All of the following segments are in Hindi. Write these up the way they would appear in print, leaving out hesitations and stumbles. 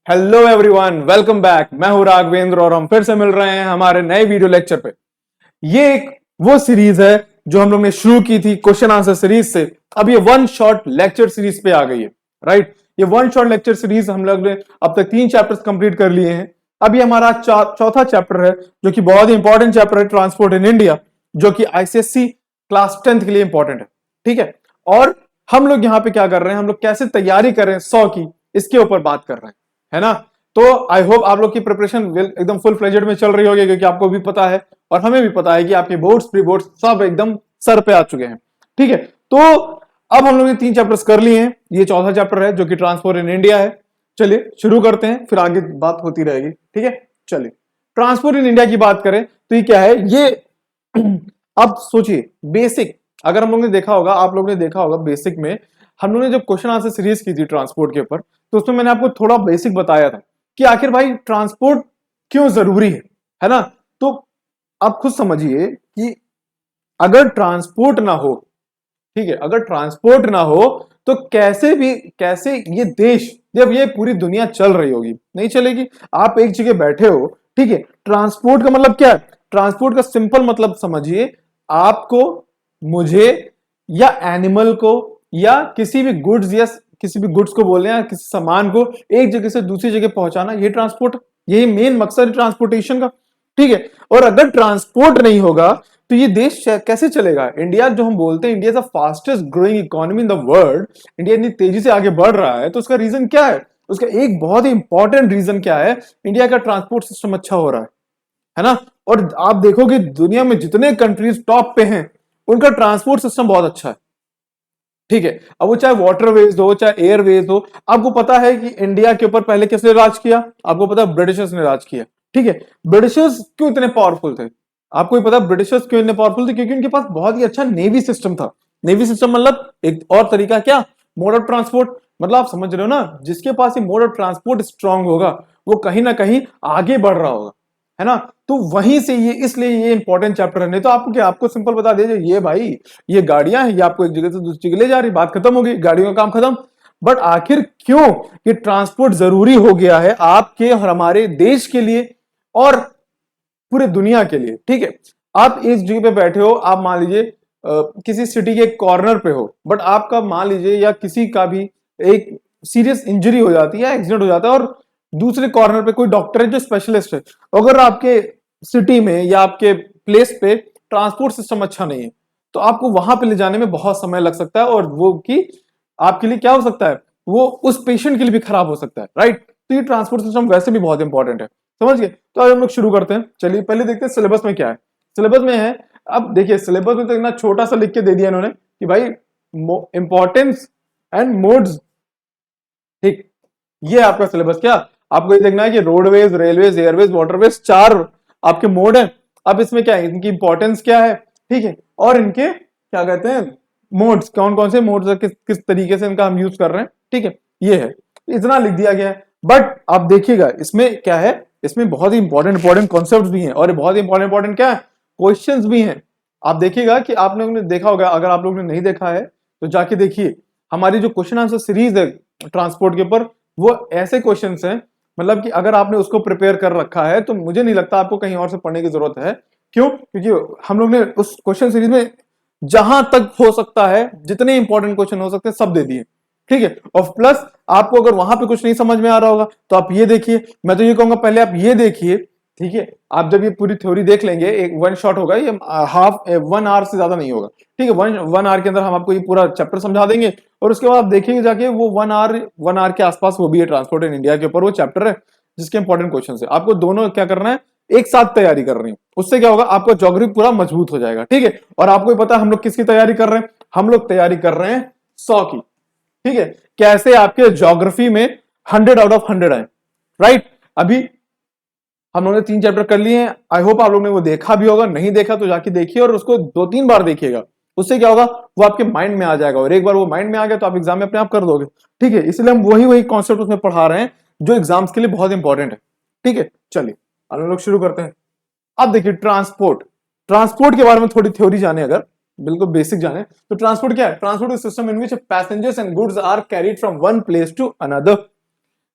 Hello everyone, welcome back. मैं हूं राघवेंद्र और हम फिर से मिल रहे हैं हमारे नए वीडियो लेक्चर पे। ये एक वो सीरीज है जो हम लोग ने शुरू की थी क्वेश्चन आंसर सीरीज से। अब ये वन शॉट लेक्चर सीरीज पे आ गई है। राइट, ये वन शॉट लेक्चर सीरीज हम लोग ने अब तक 3 चैप्टर्स कंप्लीट कर लिए हैं। अब ये हमारा चौथा चैप्टर है जो कि बहुत ही इंपॉर्टेंट चैप्टर है, ट्रांसपोर्ट इन इंडिया, जो कि आईसीएससी क्लास 10th के लिए इंपॉर्टेंट है। ठीक है, और हम लोग यहाँ पे क्या कर रहे हैं, हम लोग कैसे तैयारी कर रहे हैं 100 की, इसके ऊपर बात कर रहे हैं, है ना। तो आई होप आप लोग की प्रिपरेशन एकदम फुल फ्लेजेड में चल रही होगी, क्योंकि आपको भी पता है और हमें भी पता है कि आपके बोर्ड्स प्री बोर्ड्स सब एकदम सर पे आ चुके हैं। ठीक है, तो अब हम लोग ने 3 चैप्टर्स कर लिए हैं, ये चौथा चैप्टर है जो कि ट्रांसपोर्ट इन इंडिया है। चलिए शुरू करते हैं, फिर आगे बात होती रहेगी। ठीक है, चलिए ट्रांसपोर्ट इन इंडिया की बात करें तो ये क्या है ये अब सोचिए बेसिक, अगर हम लोग ने देखा होगा, आप लोग ने देखा होगा बेसिक में हम लोग ने जब क्वेश्चन आंसर सीरीज की थी ट्रांसपोर्ट के ऊपर, तो उसमें मैंने आपको थोड़ा बेसिक बताया था कि आखिर भाई ट्रांसपोर्ट क्यों जरूरी है ना। तो आप खुद समझिए कि अगर ट्रांसपोर्ट ना हो, ठीक है, अगर ट्रांसपोर्ट ना हो तो कैसे ये देश, जब ये पूरी दुनिया चल रही होगी, नहीं चलेगी। आप एक जगह बैठे हो, ठीक है, ट्रांसपोर्ट का मतलब क्या है, ट्रांसपोर्ट का सिंपल मतलब समझिए, आपको, मुझे या एनिमल को या किसी भी गुड्स या किसी भी गुड्स को बोले या किसी सामान को एक जगह से दूसरी जगह पहुंचाना, ये ट्रांसपोर्ट, यही मेन मकसद है ट्रांसपोर्टेशन का। ठीक है, और अगर ट्रांसपोर्ट नहीं होगा तो ये देश कैसे चलेगा। इंडिया जो हम बोलते हैं, India is the fastest growing economy in the world, India इतनी तेजी से आगे बढ़ रहा है, तो उसका रीजन क्या है, उसका एक बहुत ही इंपॉर्टेंट रीजन क्या है, इंडिया का ट्रांसपोर्ट सिस्टम अच्छा हो रहा है ना। और आप देखोगे दुनिया में जितने कंट्रीज टॉप पे हैं उनका ट्रांसपोर्ट सिस्टम बहुत अच्छा है। ठीक है, अब वो चाहे वाटरवेज हो चाहे एयरवेज हो। आपको पता है कि इंडिया के ऊपर पहले किसने राज किया, आपको पता है ब्रिटिशर्स ने राज किया। ठीक है, ब्रिटिशर्स क्यों इतने पावरफुल थे, आपको ही पता ब्रिटिशर्स क्यों इतने पावरफुल थे, क्योंकि उनके पास बहुत ही अच्छा नेवी सिस्टम था। नेवी सिस्टम मतलब एक और तरीका क्या, मोड ऑफ ट्रांसपोर्ट। मतलब आप समझ रहे हो ना, जिसके पास ये मोड ऑफ ट्रांसपोर्ट स्ट्रांग होगा वो कहीं ना कहीं आगे बढ़ रहा होगा, है ना। तो वहीं से ये, इसलिए ये इंपॉर्टेंट चैप्टर है। नहीं तो आपको क्या, आपको सिंपल बता दीजिए ये भाई ये गाड़ियां हैं, ये आपको एक जगह से दूसरी जगह ले जा रही, बात खत्म हो गई, गाड़ियों का काम खत्म। बट आखिर क्यों ये ट्रांसपोर्ट जरूरी हो गया है आपके और हमारे देश के लिए और पूरे दुनिया के लिए। ठीक है, आप इस जगह पे बैठे हो, आप मान लीजिए किसी सिटी के कॉर्नर पे हो, बट आपका मान लीजिए या किसी का भी एक सीरियस इंजरी हो जाती है, एक्सीडेंट हो जाता है, और दूसरे कॉर्नर पे कोई डॉक्टर है जो स्पेशलिस्ट है। अगर आपके सिटी में या आपके प्लेस पे ट्रांसपोर्ट सिस्टम अच्छा नहीं है तो आपको वहां पे ले जाने में बहुत समय लग सकता है, और वो कि आपके लिए क्या हो सकता है, वो उस पेशेंट के लिए भी खराब हो सकता है। राइट, तो ये ट्रांसपोर्ट सिस्टम वैसे भी बहुत इंपॉर्टेंट है, समझ गए। तो आज हम लोग शुरू करते हैं। चलिए पहले देखते हैं सिलेबस में क्या है। सिलेबस में है, अब देखिए सिलेबस में तो इतना छोटा सा लिख के दे दिया इन्होंने कि भाई इंपॉर्टेंस एंड मोड्स। ठीक, ये आपका सिलेबस, क्या आपको ये देखना है कि रोडवेज, रेलवेज, एयरवेज, वाटरवेज, 4 आपके मोड है। अब इसमें क्या है, इनकी इंपॉर्टेंस क्या है, ठीक है, और इनके क्या कहते हैं मोड्स, कौन कौन से मोड्स है, किस तरीके से इनका हम यूज कर रहे हैं। ठीक है, ये है, इतना लिख दिया गया है। बट आप देखिएगा इसमें क्या है, इसमें बहुत ही इंपॉर्टेंट इंपॉर्टेंट कॉन्सेप्ट भी हैं, और बहुत ही इंपॉर्टेंट इंपॉर्टेंट क्या है, क्वेश्चंस भी हैं। आप देखिएगा कि आप लोगों ने देखा होगा, अगर आप लोगों ने नहीं देखा है तो जाके देखिए हमारी जो क्वेश्चन आंसर सीरीज है ट्रांसपोर्ट के ऊपर, वो ऐसे क्वेश्चंस हैं, मतलब कि अगर आपने उसको प्रिपेयर कर रखा है तो मुझे नहीं लगता आपको कहीं और से पढ़ने की जरूरत है। क्यों, क्योंकि हम लोग ने उस क्वेश्चन सीरीज में जहां तक हो सकता है, जितने इंपॉर्टेंट क्वेश्चन हो सकते हैं सब दे दिए। ठीक है, और प्लस आपको अगर वहां पे कुछ नहीं समझ में आ रहा होगा तो आप ये देखिए, मैं तो ये कहूंगा पहले आप ये देखिए। ठीक है, आप जब ये पूरी थ्योरी देख लेंगे, एक वन शॉट होगा ये, हाफ 1 आवर से ज्यादा नहीं होगा। ठीक है, वन आवर के अंदर हम आपको ये पूरा चैप्टर समझा देंगे, और उसके बाद आप देखिए जाके वो 1 आवर के आसपास वो भी है ट्रांसपोर्ट इन इंडिया के ऊपर, वो चैप्टर है जिसके इंपॉर्टेंट क्वेश्चन है। आपको दोनों क्या करना है, एक साथ तैयारी करनी है। उससे क्या होगा, आपका ज्योग्राफी पूरा मजबूत हो जाएगा। ठीक है, और आपको पता है हम लोग किसकी तैयारी कर रहे हैं, हम लोग तैयारी कर रहे हैं 100 की। ठीक है, कैसे आपके ज्योग्राफी में 100 आउट ऑफ 100 आए। राइट, अभी हम लोगों ने 3 चैप्टर कर लिए हैं, आई होप आप लोगों ने वो देखा भी होगा, नहीं देखा तो जाके देखिए और उसको 2-3 बार देखिएगा। उससे क्या होगा, वो आपके माइंड में आ जाएगा, और एक बार वो माइंड में आ गया तो आप एग्जाम में अपने आप कर दोगे। ठीक है, इसलिए हम वही वही कॉन्सेप्ट उसमें पढ़ा रहे हैं जो एग्जाम्स के लिए बहुत इंपॉर्टेंट है। ठीक है, चलिए अब हम लोग शुरू करते हैं। अब देखिए ट्रांसपोर्ट, ट्रांसपोर्ट के बारे में थोड़ी थ्योरी जाने, अगर बिल्कुल बेसिक जाने तो ट्रांसपोर्ट क्या है, transport system in which passengers and goods are carried from one place to another.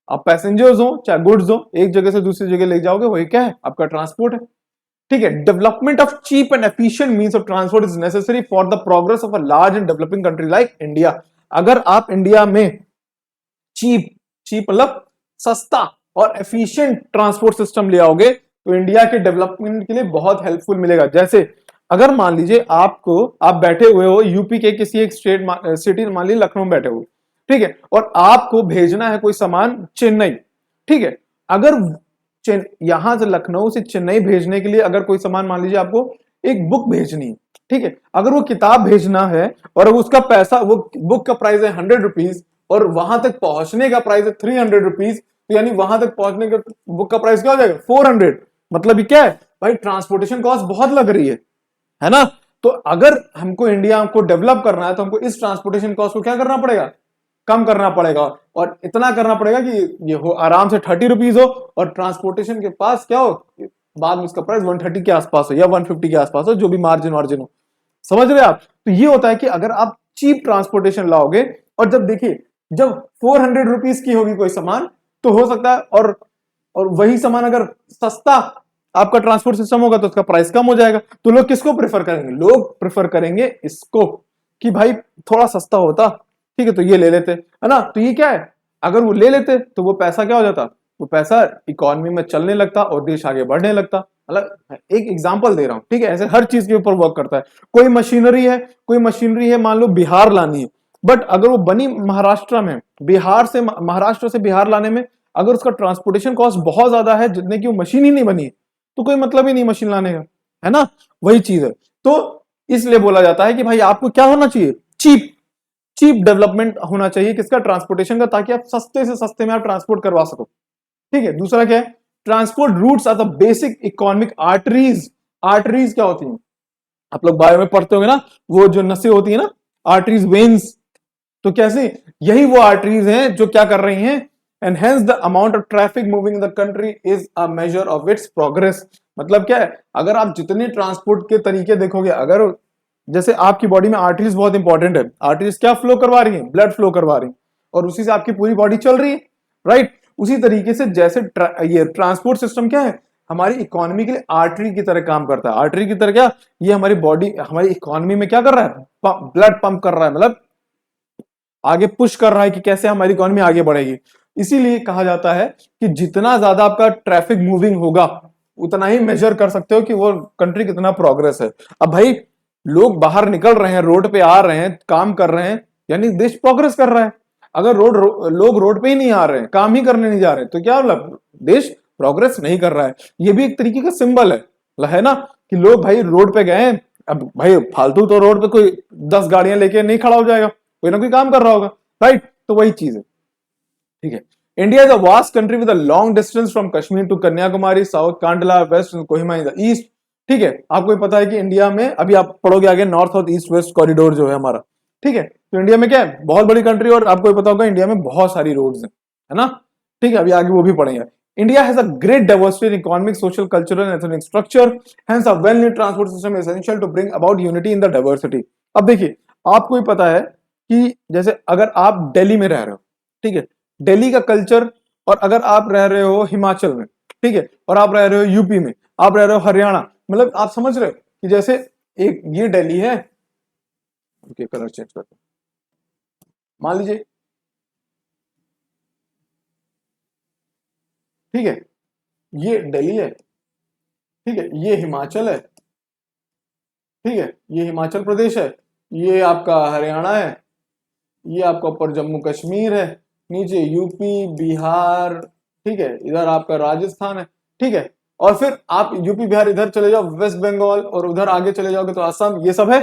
आप पैसेंजर्स हो चाहे गुड्स हो, एक जगह से दूसरी जगह ले जाओगे, वही क्या है, आपका ट्रांसपोर्ट है। ठीक है, development of cheap and efficient means of transport is necessary for the progress of a large and developing country like India. अगर आप इंडिया में चीप चीप मतलब सस्ता और एफिशिएंट ट्रांसपोर्ट सिस्टम ले आओगे तो इंडिया के डेवलपमेंट के लिए बहुत हेल्पफुल मिलेगा। जैसे अगर मान लीजिए आप बैठे हुए हो यूपी के किसी एक स्टेट सिटी, मान लीजिए लखनऊ में बैठे हुए, ठीक है, और आपको भेजना है कोई सामान चेन्नई, ठीक है। अगर यहां से लखनऊ से चेन्नई भेजने के लिए अगर कोई सामान, मान लीजिए आपको एक बुक भेजनी है, ठीक है, अगर वो किताब भेजना है और उसका पैसा, वो बुक का प्राइस है 100 रुपीज और वहां तक पहुंचने का प्राइस है 300 रुपीज, तो यानी वहां तक पहुंचने का बुक का प्राइस क्या हो जाएगा 400। मतलब ये क्या है भाई, ट्रांसपोर्टेशन कॉस्ट बहुत लग रही है ना। तो अगर हमको इंडिया को डेवलप करना है तो हमको इस ट्रांसपोर्टेशन कॉस्ट को क्या करना पड़ेगा, कम करना पड़ेगा, और इतना करना पड़ेगा कि ये हो आराम से 30 रुपीज हो और ट्रांसपोर्टेशन के पास क्या हो, बाद में इसका प्राइस 130 के आसपास हो या 150 के आसपास हो, जो भी मार्जिन वार्जिन हो, समझ रहे आप। तो ये होता है कि अगर आप चीप ट्रांसपोर्टेशन लाओगे, और जब देखिए जब 400 रुपीज की होगी कोई सामान तो हो सकता है, और वही सामान अगर सस्ता आपका ट्रांसपोर्ट सिस्टम होगा तो उसका प्राइस कम हो जाएगा। तो लोग किसको प्रेफर करेंगे, लोग प्रेफर करेंगे इसको कि भाई थोड़ा सस्ता होता, ठीक है, तो ये ले लेते, है ना। तो ये क्या है, अगर वो ले लेते तो वो पैसा क्या हो जाता, वो पैसा इकोनॉमी में चलने लगता और देश आगे बढ़ने लगता। मतलब एक एग्जांपल दे रहा हूं, ठीक है, ऐसे हर चीज के ऊपर वर्क करता है। कोई मशीनरी है मान लो बिहार लानी है, बट अगर वो बनी महाराष्ट्र में, महाराष्ट्र से बिहार लाने में अगर उसका ट्रांसपोर्टेशन कॉस्ट बहुत ज्यादा है, जितने की वो मशीन ही नहीं बनी, तो कोई मतलब ही नहीं मशीन लाने का, है ना। वही चीज है। तो इसलिए बोला जाता है कि भाई आपको क्या होना चाहिए, चीप डेवलपमेंट होना चाहिए किसका, ट्रांसपोर्टेशन का, ताकि आप सस्ते से सस्ते में आप ट्रांसपोर्ट करवा सको। ठीक है, दूसरा क्या है, transport routes are the basic economic arteries. Arteries क्या होती हैं, आप लोग बायो में पढ़ते होंगे ना, वो जो नसें होती है ना, आर्टरीज, वेन्स। तो कैसे, यही वो आर्टरीज हैं जो क्या कर रही हैं, and hence the amount of traffic moving in the country is a measure of its progress. मतलब क्या है, अगर आप जितने ट्रांसपोर्ट के तरीके देखोगे, अगर जैसे आपकी बॉडी में आर्टरीज बहुत इंपॉर्टेंट है, आर्टरीज क्या फ्लो करवा रही है, ब्लड फ्लो करवा रही है, और उसी से आपकी पूरी बॉडी चल रही है, राइट। उसी तरीके से जैसे ये ट्रांसपोर्ट सिस्टम क्या है, हमारी इकोनॉमी के लिए आर्टरी की तरह काम करता है। आर्टरी की तरह क्या, ये हमारी बॉडी, हमारी इकोनॉमी में क्या कर रहा है, ब्लड पंप कर रहा है, मतलब आगे पुश कर रहा है कि कैसे हमारी इकोनॉमी आगे बढ़ेगी। इसीलिए कहा जाता है कि जितना ज्यादा आपका ट्रैफिक मूविंग होगा उतना ही मेजर कर सकते हो कि वो कंट्री कितना प्रोग्रेस है। अब भाई लोग बाहर निकल रहे हैं, रोड पे आ रहे हैं, काम कर रहे हैं, यानी देश प्रोग्रेस कर रहा है। अगर लोग रोड पे ही नहीं आ रहे हैं, काम ही करने नहीं जा रहे, तो क्या मतलब, देश प्रोग्रेस नहीं कर रहा है। ये भी एक तरीके का सिंबल है ना, कि लोग भाई रोड पे गए। अब भाई फालतू तो रोड पे कोई 10 गाड़ियां लेके नहीं खड़ा हो जाएगा, कोई ना कोई काम कर रहा होगा, राइट। तो वही चीज है, ठीक है। India is a vast country with a long distance from Kashmir to Kanyakumari, south Kandla, west Kohima in the east. ठीक है, आपको पता है कि इंडिया में, अभी आप पढ़ोगे आगे, north south east west corridor जो है हमारा, ठीक है। तो इंडिया में क्या है, बहुत बड़ी कंट्री, और आपको पता होगा इंडिया में बहुत सारी रोड्स हैं, है ना। ठीक है, अभी आगे वो भी पढ़ेंगे। India has a great diversity in economic, social, cultural, and ethnic structure. Hence, a well-knit transport system is essential to bring about unity in the diversity. अब देखिए, आपको ही पता है कि जैसे अगर आप दिल्ली में रह रहे हो, ठीक है, दिल्ली का कल्चर, और अगर आप रह रहे हो हिमाचल में, ठीक है, और आप रह रहे हो यूपी में, आप रह रहे हो हरियाणा, मतलब आप समझ रहे हो कि जैसे एक ये दिल्ली है, कलर चेंज करते हैं, मान लीजिए, ठीक है, ये दिल्ली है, ठीक है, ये हिमाचल है, ठीक है, ये हिमाचल प्रदेश है, ये आपका हरियाणा है, ये आपका ऊपर जम्मू कश्मीर है, नीचे यूपी बिहार, ठीक है, इधर आपका राजस्थान है, ठीक है, और फिर आप यूपी बिहार इधर चले जाओ, वेस्ट बंगाल, और उधर आगे चले जाओगे तो असम, ये सब है।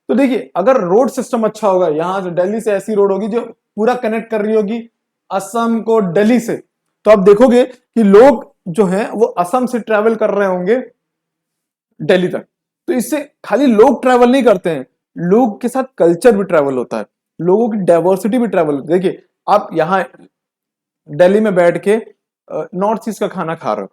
तो देखिए, अगर रोड सिस्टम अच्छा होगा, यहां से दिल्ली से ऐसी रोड होगी जो पूरा कनेक्ट कर रही होगी असम को दिल्ली से, तो आप देखोगे कि लोग जो हैं वो असम से ट्रेवल कर रहे होंगे दिल्ली तक। तो इससे खाली लोग ट्रेवल नहीं करते हैं, लोग के साथ कल्चर भी ट्रेवल होता है, लोगों की डाइवर्सिटी भी ट्रेवल होती है। देखिए, आप यहां दिल्ली में बैठ के नॉर्थ ईस्ट का खाना खा रहे हो,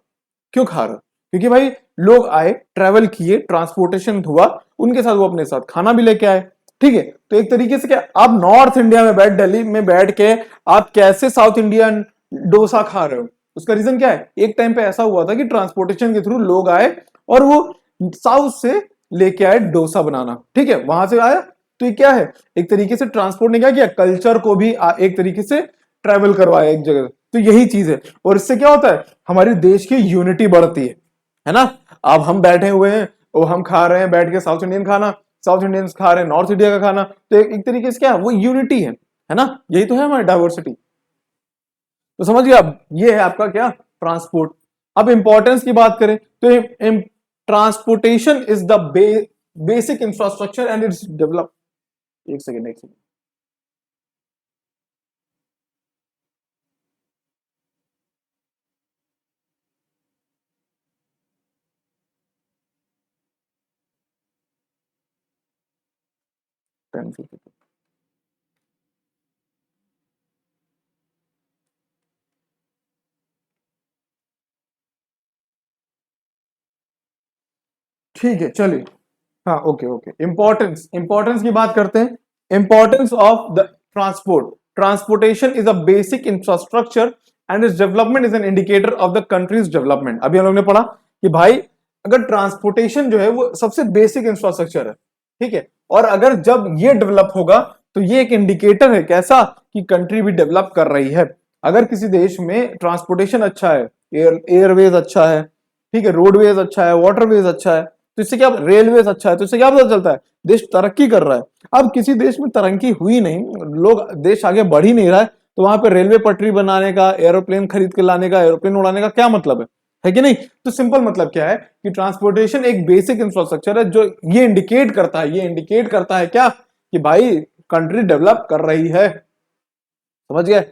क्यों खा रहे हो, क्योंकि भाई लोग आए, ट्रेवल किए, ट्रांसपोर्टेशन हुआ, उनके साथ वो अपने साथ खाना भी लेके आए, ठीक है। तो एक तरीके से क्या, आप नॉर्थ इंडिया में दिल्ली में बैठ के आप कैसे साउथ इंडियन डोसा खा रहे हो। उसका रीजन क्या है, एक टाइम पे ऐसा हुआ था कि ट्रांसपोर्टेशन के थ्रू लोग आए और वो साउथ से लेके आए डोसा बनाना, ठीक है, वहां से आया। तो ये क्या है, एक तरीके से ट्रांसपोर्ट ने क्या किया, कल्चर को भी एक तरीके से ट्रेवल करवाया एक जगह। तो यही चीज है, और इससे क्या होता है, हमारे देश की यूनिटी बढ़ती है ना। अब हम बैठे हुए हैं और हम खा रहे हैं बैठ के साउथ इंडियन खाना, साउथ इंडियंस खा रहे हैं नॉर्थ इंडिया का खाना, तो एक तरीके से क्या है, वो यूनिटी है ना, यही तो है हमारी डाइवर्सिटी। तो समझिए, अब ये है आपका क्या, ट्रांसपोर्ट। अब इंपॉर्टेंस की बात करें तो transportation is the basic infrastructure and it's develop. एक सेकेंड, एक सेकेंड। ठीक है, चलिए। हाँ, ओके ओके, इंपॉर्टेंस, इंपॉर्टेंस की बात करते हैं। Importance of the transport. Transportation is a basic infrastructure and its development is an indicator of the countries development. अभी हम लोग ने पढ़ा कि भाई अगर ट्रांसपोर्टेशन जो है वो सबसे बेसिक इंफ्रास्ट्रक्चर है, ठीक है, और अगर जब ये डेवलप होगा तो ये एक इंडिकेटर है कैसा, कि कंट्री भी डेवलप कर रही है। अगर किसी देश में ट्रांसपोर्टेशन अच्छा है, एयरवेज अच्छा है, ठीक है, रोडवेज अच्छा है, वाटरवेज अच्छा है, तो इससे क्या, रेलवे अच्छा है, तो इससे क्या पता चलता है, देश तरक्की कर रहा है। अब किसी देश में तरक्की हुई नहीं, लोग, देश आगे बढ़ ही नहीं रहा है, तो वहां पे रेलवे पटरी बनाने का, एरोप्लेन खरीद के लाने का, एरोप्लेन उड़ाने का क्या मतलब है कि नहीं। तो सिंपल मतलब क्या है कि ट्रांसपोर्टेशन एक बेसिक इंफ्रास्ट्रक्चर है जो ये इंडिकेट करता है, ये इंडिकेट करता है क्या, कि भाई कंट्री डेवलप कर रही है। समझ गए।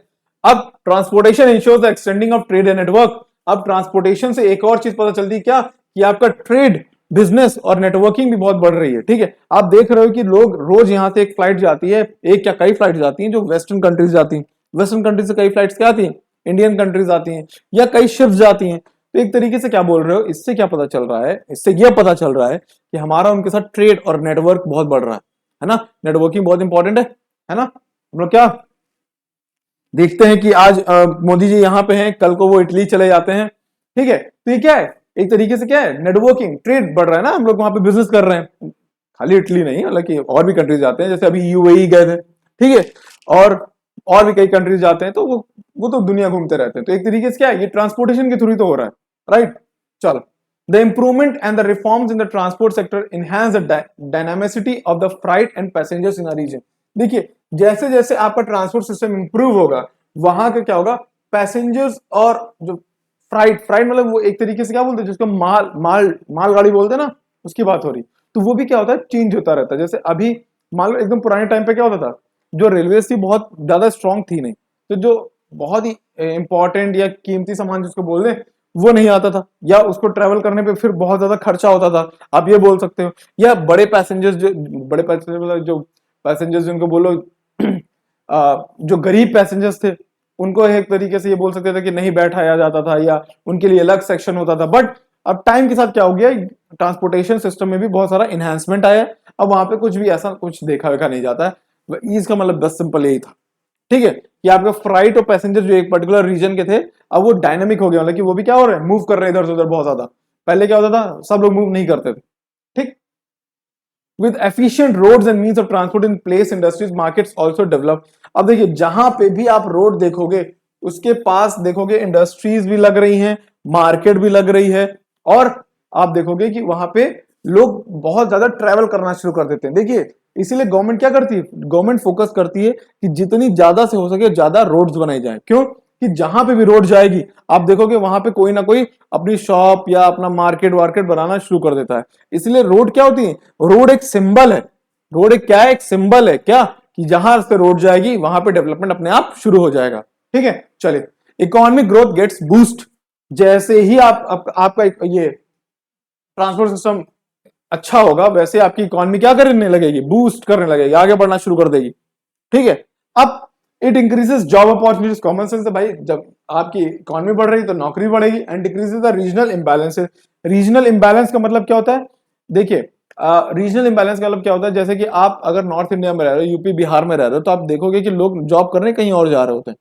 अब transportation ensures the extending of trade and network. अब ट्रांसपोर्टेशन से एक और चीज पता चलती है क्या, कि आपका ट्रेड, बिजनेस और नेटवर्किंग भी बहुत बढ़ रही है, ठीक है। आप देख रहे हो कि लोग रोज यहां से एक फ्लाइट जाती है, एक क्या कई फ्लाइट जाती हैं जो वेस्टर्न कंट्रीज जाती हैं, वेस्टर्न कंट्रीज से कई फ्लाइट्स क्या आती हैं, इंडियन कंट्रीज आती हैं, या कई शिप्स जाती हैं। तो एक तरीके से क्या बोल रहे हो, इससे क्या पता चल रहा है, इससे यह पता चल रहा है कि हमारा उनके साथ ट्रेड और नेटवर्क बहुत बढ़ रहा है ना। नेटवर्किंग बहुत इंपॉर्टेंट है ना। हम लोग क्या देखते हैं कि आज मोदी जी यहाँ पे हैं, कल को वो इटली चले जाते हैं, ठीक है। तो ये क्या है, एक तरीके से क्या है, नेटवर्किंग, ट्रेड बढ़ रहा है ना, हम लोग वहां पे बिजनेस कर रहे हैं। खाली इटली नहीं, हालांकि और भी कंट्रीज जाते हैं, जैसे अभी यूएई गए थे, ठीक है, और भी कई कंट्रीज जाते हैं, तो वो तो दुनिया घूमते रहते हैं। तो एक तरीके से क्या है, ये ट्रांसपोर्टेशन के थ्रू ही तो हो रहा है, राइट। चलो, the improvement and the reforms in the transport sector enhance the dynamicity of the freight and passengers in a region. देखिए, जैसे जैसे आपका ट्रांसपोर्ट सिस्टम इंप्रूव होगा, वहां का क्या होगा, पैसेंजर्स और जो फ्राइट, फ्राइट मतलब वो एक तरीके से क्या बोलते हैं, जिसको माल माल मालगाड़ी बोलते हैं ना, उसकी बात हो रही। तो वो भी क्या होता है, चेंज होता रहता है। जैसे अभी मान लो एकदम पुराने टाइम पे क्या होता था, जो रेलवे थी बहुत ज्यादा स्ट्रांग थी नहीं, तो जो बहुत ही इंपॉर्टेंट या कीमती सामान जिसको बोल दें, वो नहीं आता था, या उसको ट्रेवल करने पे फिर बहुत ज्यादा खर्चा होता था, आप ये बोल सकते हो। या बड़े पैसेंजर्स, जो बड़े पैसेंजर मतलब जो पैसेंजर्स जिनको बोलो जो गरीब पैसेंजर्स थे, उनको एक तरीके से ये बोल सकते थे कि नहीं बैठाया जाता था, या उनके लिए अलग सेक्शन होता था। बट अब टाइम के साथ क्या हो गया, ट्रांसपोर्टेशन सिस्टम में भी बहुत सारा इन्हांसमेंट आया है। अब वहां पे कुछ भी ऐसा कुछ देखा वेखा नहीं जाता है। ईज का मतलब बस सिंपल यही था, ठीक है, कि आपका फ्राइट और पैसेंजर जो एक पर्टिकुलर रीजन के थे, अब वो डायनामिक हो गया, मतलब कि वो भी क्या हो रहे हैं, मूव कर रहे हैं इधर से उधर बहुत ज्यादा। पहले क्या होता था, सब लोग मूव नहीं करते थे, ठीक। With efficient roads and means of transport in place, industries, markets also develop। अब देखिए, जहां पे भी आप रोड देखोगे, उसके पास देखोगे इंडस्ट्रीज भी लग रही हैं, मार्केट भी लग रही है, और आप देखोगे कि वहां पे लोग बहुत ज्यादा ट्रैवल करना शुरू कर देते हैं। देखिए, इसीलिए गवर्नमेंट क्या करती है, गवर्नमेंट फोकस करती है कि जितनी ज्यादा से हो सके ज्यादा रोड्स बनाई जाए। क्यों, कि जहां पे भी रोड जाएगी, आप देखोगे वहां पे कोई ना कोई अपनी शॉप या अपना मार्केट वार्केट बनाना शुरू कर देता है। इसलिए रोड क्या होती है, रोड एक सिंबल है। रोड एक क्या है, एक सिंबल है क्या, कि जहां से रोड जाएगी वहां पे डेवलपमेंट अपने आप शुरू हो जाएगा, ठीक है। चलिए, इकोनॉमिक ग्रोथ गेट्स बूस्ट। जैसे ही आपका ये ट्रांसपोर्ट सिस्टम अच्छा होगा, वैसे आपकी इकोनॉमी क्या करने लगेगी, बूस्ट करने लगेगी, आगे बढ़ना शुरू कर देगी, ठीक है। अब it increases job opportunities. Common sense है भाई, जब आपकी इकोनॉमी बढ़ रही है तो नौकरी बढ़ेगी। And decreases the regional imbalances. Regional imbalance का मतलब क्या होता है, देखिए, रीजनल इम्बैलेंस का मतलब क्या होता है, जैसे कि आप अगर नॉर्थ इंडिया में रह रहे हो, यूपी बिहार में रह रहे हो, तो आप देखोगे कि लोग जॉब करने कहीं और जा रहे होते हैं,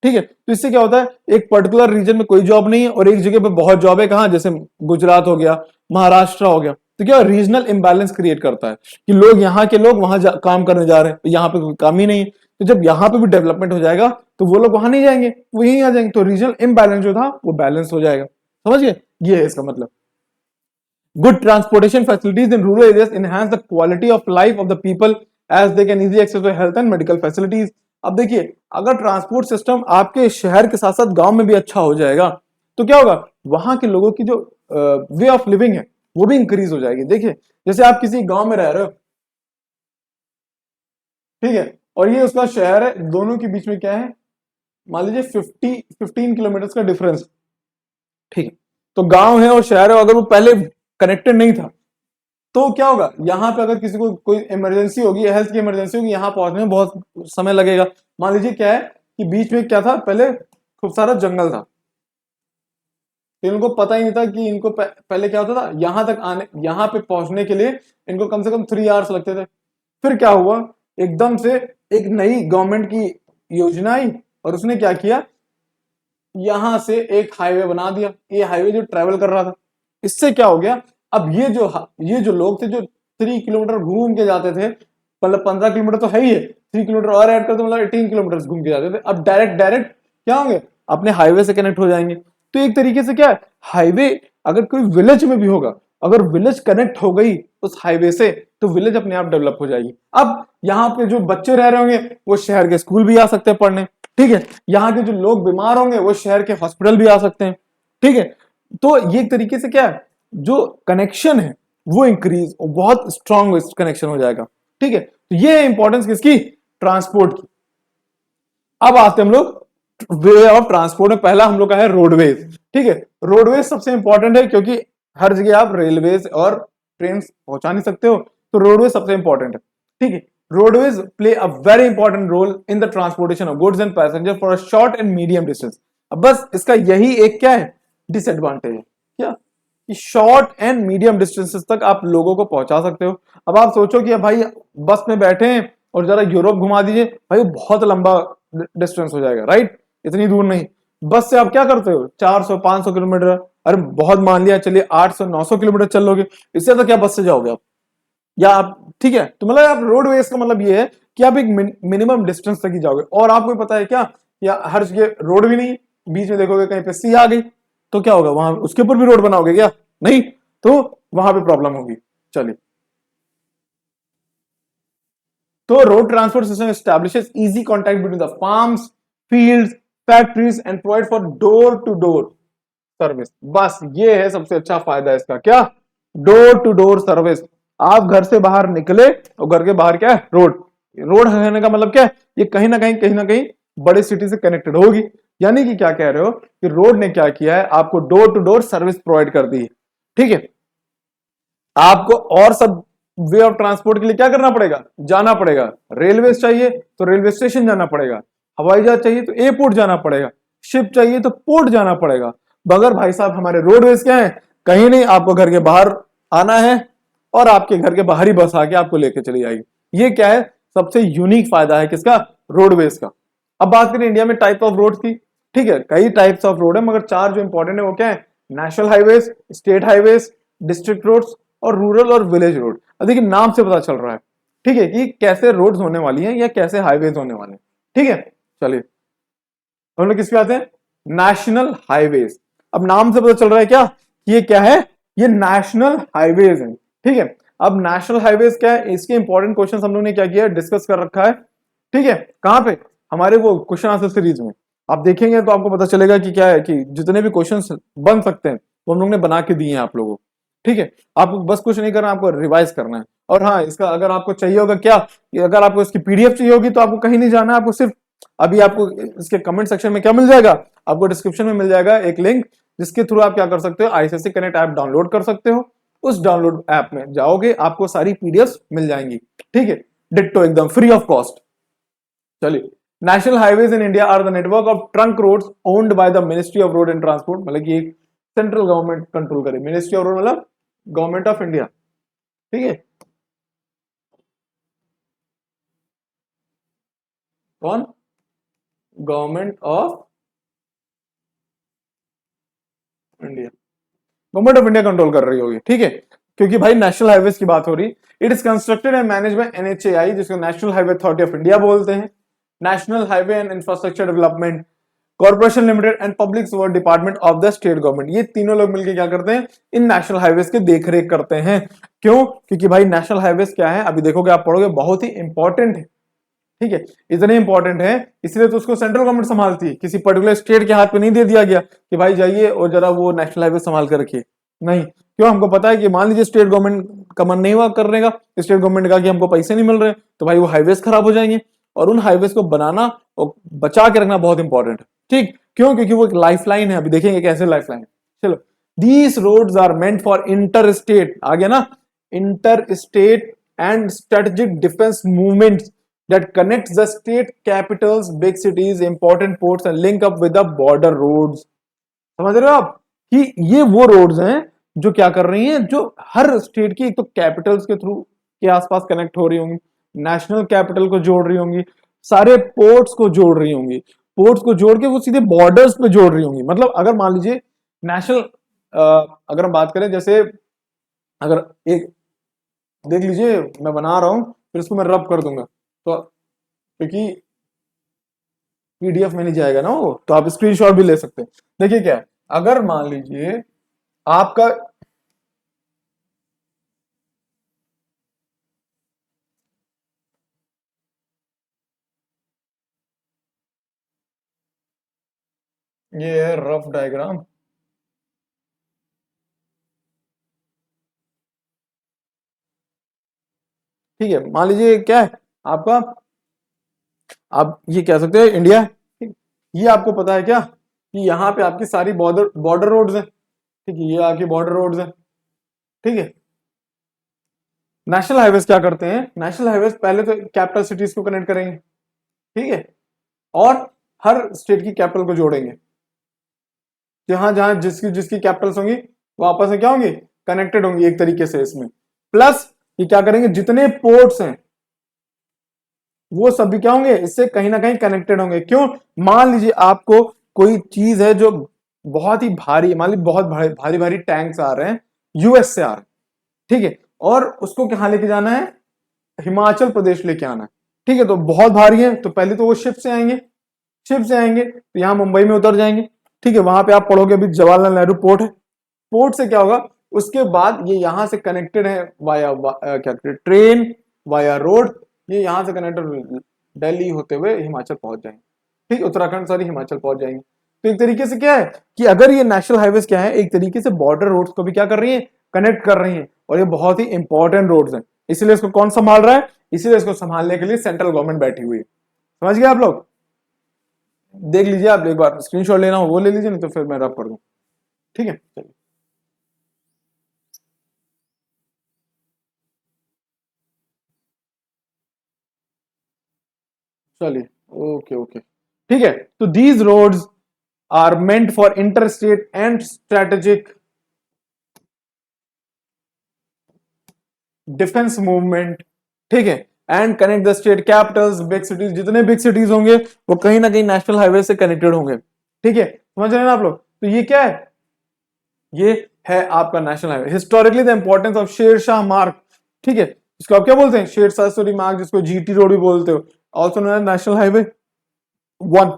ठीक है, तो इससे क्या होता है, एक पर्टिकुलर रीजन में कोई जॉब नहीं है और एक जगह पे बहुत जॉब है, कहां, जैसे गुजरात हो गया, महाराष्ट्र हो गया, तो क्या रीजनल इंबैलेंस क्रिएट करता है कि लोग, यहाँ के लोग वहां काम करने जा रहे हैं, यहाँ पे कोई काम ही नहीं है, तो जब यहाँ पे भी डेवलपमेंट हो जाएगा तो वो लोग वहां नहीं जाएंगे, वो यहीं आ जाएंगे, तो रीजनल इम्बैलेंस जो था वो बैलेंस हो जाएगा। समझ गए, ये है इसका मतलब। Good transportation facilities in rural areas enhance the quality of life of the people as they can easily access to health and medical facilities. अब देखिए, अगर ट्रांसपोर्ट सिस्टम आपके शहर के साथ साथ गांव में भी अच्छा हो जाएगा तो क्या होगा, वहां के लोगों की जो वे ऑफ लिविंग है वो भी इंक्रीज हो जाएगी। देखिए, जैसे आप किसी गांव में रह रहे हो, ठीक है, और ये उसका शहर है, दोनों के बीच में क्या है, मान लीजिए 15 किलोमीटर का डिफरेंस, ठीक है, तो गांव है और शहर है, अगर वो पहले कनेक्टेड नहीं था तो क्या होगा, यहाँ पे अगर किसी को कोई इमरजेंसी होगी, हेल्थ की इमरजेंसी होगी, यहाँ पहुंचने में बहुत समय लगेगा। मान लीजिए क्या है कि बीच में क्या था, पहले खूब सारा जंगल था, तो इनको पता ही नहीं था कि इनको पहले क्या होता था, यहाँ तक आने, यहाँ पे पहुंचने के लिए इनको कम से कम 3 आवर्स लगते थे। फिर क्या हुआ, एकदम से एक नई गवर्नमेंट की योजना आई और उसने क्या किया, यहां से एक हाईवे बना दिया, ये हाईवे जो ट्रेवल कर रहा था, इससे क्या हो गया, अब ये जो लोग थे जो 3 किलोमीटर घूम के जाते थे, मतलब 15 किलोमीटर तो है ही है, 3 किलोमीटर और ऐड कर दो मतलब 18 किलोमीटर घूम के जाते थे, अब डायरेक्ट डायरेक्ट क्या होंगे, अपने हाईवे से कनेक्ट हो जाएंगे। तो एक तरीके से क्या है, हाईवे अगर कोई विलेज में भी होगा, अगर विलेज कनेक्ट हो गई उस हाईवे से तो विलेज अपने आप डेवलप हो जाएगी। अब यहाँ पे जो बच्चे रह रहे होंगे वो शहर के स्कूल भी आ सकते हैं पढ़ने, ठीक है, यहाँ के जो लोग बीमार होंगे वो शहर के हॉस्पिटल भी आ सकते हैं, ठीक है। तो ये एक तरीके से क्या है, जो कनेक्शन है वो इंक्रीज, बहुत स्ट्रांग कनेक्शन हो जाएगा, ठीक है। तो ये है इंपॉर्टेंस किसकी, ट्रांसपोर्ट की। अब आते हैं हम लोग वे ऑफ ट्रांसपोर्ट में, पहला हम लोग का है रोडवेज, ठीक है। रोडवेज सबसे इंपॉर्टेंट है क्योंकि हर जगह आप रेलवेज और ट्रेन पहुंचा नहीं सकते हो, तो रोडवेज सबसे इंपॉर्टेंट है, ठीक है। Roadways play a very important role in the transportation of goods and passenger for a short and medium distance. अब बस इसका यही एक क्या है, डिसएडवांटेज है, क्या कि शॉर्ट एंड मीडियम डिस्टेंसेस तक आप लोगों को पहुंचा सकते हो। अब आप सोचो कि भाई बस में बैठे हैं और जरा यूरोप घुमा दीजिए, भाई बहुत लंबा डिस्टेंस हो जाएगा, राइट, इतनी दूर नहीं। बस से आप क्या करते हो, 400-500 किलोमीटर, अरे बहुत मान लिया चलिए 800-900 किलोमीटर चल लोगे, इससे तो क्या बस से जाओगे आप, या आप, ठीक है। तो मतलब आप रोडवेज का मतलब ये है कि आप एक मिनिमम डिस्टेंस तक ही जाओगे, और आपको पता है क्या, या हर जगह रोड भी नहीं, बीच में देखोगे कहीं पे सी आ गई तो क्या होगा, वहां उसके ऊपर भी रोड बनाओगे क्या, नहीं, तो वहां पे प्रॉब्लम होगी। चलिए, तो road transport system establishes easy contact between the farms, fields, factories and provide for door to door service. बस ये है सबसे अच्छा फायदा इसका, क्या, डोर टू डोर सर्विस। आप घर से बाहर निकले और घर के बाहर क्या है, रोड, रोड कहने का मतलब क्या है, ये कहीं ना कहीं बड़े सिटी से कनेक्टेड होगी। यानी कि क्या कह रहे हो कि रोड ने क्या किया है, आपको door to door service provide कर दी है, ठीक है। आपको और सब वे ऑफ ट्रांसपोर्ट के लिए क्या करना पड़ेगा, जाना पड़ेगा, रेलवे चाहिए तो रेलवे स्टेशन जाना पड़ेगा, हवाई जहाज चाहिए तो एयरपोर्ट जाना पड़ेगा, शिप चाहिए तो पोर्ट जाना पड़ेगा। मगर भाई साहब हमारे रोडवेज क्या है, कहीं नहीं, आपको घर के बाहर आना है और आपके घर के बाहर ही बस आके आपको लेके चली जाएगी। ये क्या है, सबसे यूनिक फायदा है किसका, रोडवेज का। अब बात करें इंडिया में टाइप ऑफ रोड की, ठीक है, कई टाइप्स ऑफ रोड है, मगर 4 जो इंपॉर्टेंट है वो क्या है, national highways, state highways, district roads और रूरल और विलेज रोड। अब देखिए नाम से पता चल रहा है, ठीक है, कि कैसे रोड्स होने वाली हैं या कैसे हाईवेज होने वाले हैं, ठीक है। चलिए हम लोग किस पे आते हैं, नेशनल हाईवेज। अब नाम से पता चल रहा है क्या, ये क्या है, ये नेशनल हाईवेज है, ठीक है। अब नेशनल हाईवेज क्या है, इसके इंपॉर्टेंट क्वेश्चन हम लोग ने क्या किया, डिस्कस कर रखा है, ठीक है। कहां पे, हमारे वो क्वेश्चन आंसर सीरीज में आप देखेंगे तो आपको पता चलेगा कि क्या है, कि जितने भी क्वेश्चन बन सकते हैं वो हम लोग ने बना के दिए हैं आप लोगों को, ठीक है। आपको बस कुछ नहीं करना, आपको रिवाइज करना है। और हाँ, इसका अगर आपको चाहिए होगा क्या, कि अगर आपको इसकी पीडीएफ चाहिए होगी तो आपको कहीं नहीं जाना है, आपको सिर्फ अभी आपको इसके कमेंट सेक्शन में क्या मिल जाएगा, आपको डिस्क्रिप्शन में मिल जाएगा एक लिंक, जिसके थ्रू आप क्या कर सकते हो, आईसीएससी कनेक्ट ऐप डाउनलोड कर सकते हो। उस डाउनलोड ऐप में जाओगे आपको सारी पीडीएफ मिल जाएंगी, ठीक है, डिट्टो एकदम फ्री ऑफ कॉस्ट। चलिए, national highways in India are the network of trunk roads owned by the ministry of road and transport, मतलब कि एक सेंट्रल गवर्नमेंट कंट्रोल करे, मिनिस्ट्री ऑफ रोड मतलब गवर्नमेंट ऑफ इंडिया, ठीक है। कौन, government of India, government of India control कर रही होगी, ठीक है, क्योंकि भाई नेशनल हाईवेज की बात हो रही। It is constructed and manage by NHAI, जिसको National Highway Authority of India बोलते हैं, National Highway and Infrastructure Development Corporation Limited and public work department of the state government. ये तीनों लोग मिलकर क्या करते हैं, इन नेशनल हाईवेज की देखरेख करते हैं। क्यों? क्योंकि भाई नेशनल हाईवेज क्या है, अभी देखोगे आप पढ़ोगे, बहुत ही इंपॉर्टेंट है, ठीक है, इतने इंपॉर्टेंट है, इसलिए तो उसको सेंट्रल गवर्नमेंट संभालती है, किसी पर्टिकुलर स्टेट के हाथ में नहीं दे दिया गया कि भाई जाइए और जरा वो नेशनल हाईवे संभाल कर रखिए, नहीं। क्यों? हमको पता है कि मान लीजिए स्टेट गवर्नमेंट का मन नहीं हुआ करने का, स्टेट गवर्नमेंट ने कहा कि हमको पैसे नहीं मिल रहे, तो भाई वो हाईवेज खराब हो जाएंगे, और उन हाईवेज को बनाना और बचा के रखना बहुत इंपॉर्टेंट है, ठीक। क्यों? क्योंकि वो एक लाइफ लाइन है, अभी देखेंगे कैसे लाइफ लाइन। चलो, these roads are meant for inter state, आ गया ना, inter state and strategic defence movements that connects the state capitals, big cities, important ports and link up with the border roads। समझ रहे हो आप कि ये वो रोड्स हैं जो क्या कर रही हैं, जो हर स्टेट की एक तो कैपिटल्स के थ्रू के आसपास कनेक्ट हो रही होंगी, नेशनल कैपिटल को जोड़ रही होंगी, सारे पोर्ट्स को जोड़ रही होंगी, पोर्ट्स को जोड़ के वो सीधे बॉर्डर्स पे जोड़ रही होंगी। मतलब अगर मान लीजिए नेशनल, अगर हम बात करें, जैसे अगर एक देख लीजिए मैं बना रहा हूं, फिर इसको मैं रब कर दूंगा, तो क्योंकि पीडीएफ में नहीं जाएगा ना वो, तो आप स्क्रीनशॉट भी ले सकते हैं। देखिए क्या है, अगर मान लीजिए आपका ये है रफ डायग्राम, ठीक है, मान लीजिए क्या है आपका, आप ये कह सकते हैं इंडिया है, ठीक? ये आपको पता है क्या कि यहाँ पे आपकी सारी बॉर्डर बॉर्डर रोड्स हैं, ठीक है, ये आपकी बॉर्डर रोड्स हैं, ठीक है। नेशनल हाईवेज क्या करते हैं, नेशनल हाईवेज पहले तो कैपिटल सिटीज को कनेक्ट करेंगे, ठीक है, और हर स्टेट की कैपिटल को जोड़ेंगे, जहां जहां जिसकी जिसकी कैपिटल्स होंगी वो आपस में क्या होंगी, कनेक्टेड होंगी एक तरीके से इसमें। प्लस ये क्या करेंगे, जितने पोर्ट्स हैं वो सभी क्या होंगे, इससे कहीं ना कहीं कनेक्टेड होंगे। क्यों? मान लीजिए आपको कोई चीज है जो बहुत ही भारी, मान लीजिए बहुत भारी भारी भारी टैंक्स आ रहे हैं, यूएस से आ रहे हैं, ठीक है, और उसको कहाँ लेके जाना है, हिमाचल प्रदेश लेके आना है, ठीक है, तो बहुत भारी है, तो पहले तो वो शिप से आएंगे, शिप से आएंगे तो यहाँ मुंबई में उतर जाएंगे, ठीक है, वहां पे आप पढ़ोगे अभी जवाहरलाल नेहरू पोर्ट है, पोर्ट से क्या होगा, उसके बाद ये यहां से कनेक्टेड है वाया क्या कहते हैं, ट्रेन वाया रोड, ये यहां से कनेक्टेड दिल्ली होते हुए हिमाचल पहुंच जाएंगे, ठीक, उत्तराखंड सॉरी हिमाचल पहुंच जाएंगे। तो एक तरीके से क्या है कि अगर ये नेशनल हाईवेज क्या है, एक तरीके से बॉर्डर रोड्स को भी क्या कर रही है, कनेक्ट कर रही है, और ये बहुत ही इंपॉर्टेंट रोड्स हैं, इसलिए इसको कौन संभाल रहा है, इसीलिए इसको संभालने के लिए सेंट्रल गवर्नमेंट बैठी हुई है। समझ गए आप लोग? देख लीजिए, आप एक बार स्क्रीनशॉट लेना हो वो ले लीजिए, नहीं तो फिर मैं रब कर दूं, ठीक है, चलिए। चलिए, ओके ओके, ठीक है, तो these roads are meant for interstate and strategic defence movement, ठीक है, and connect the state capitals, big cities, जितने बिग सिटीज होंगे वो कहीं ना कहीं नेशनल हाईवे से कनेक्टेड होंगे, ठीक है, समझ रहे हैं ना आप लोग? तो ये क्या है, ये है आपका national highway. Historically the importance of Sher Shah Marg, ठीक है, इसको आप क्या बोलते हैं, शेरशाह सूरी मार्ग, जिसको जीटी रोड भी बोलते हो, also known as national highway 1।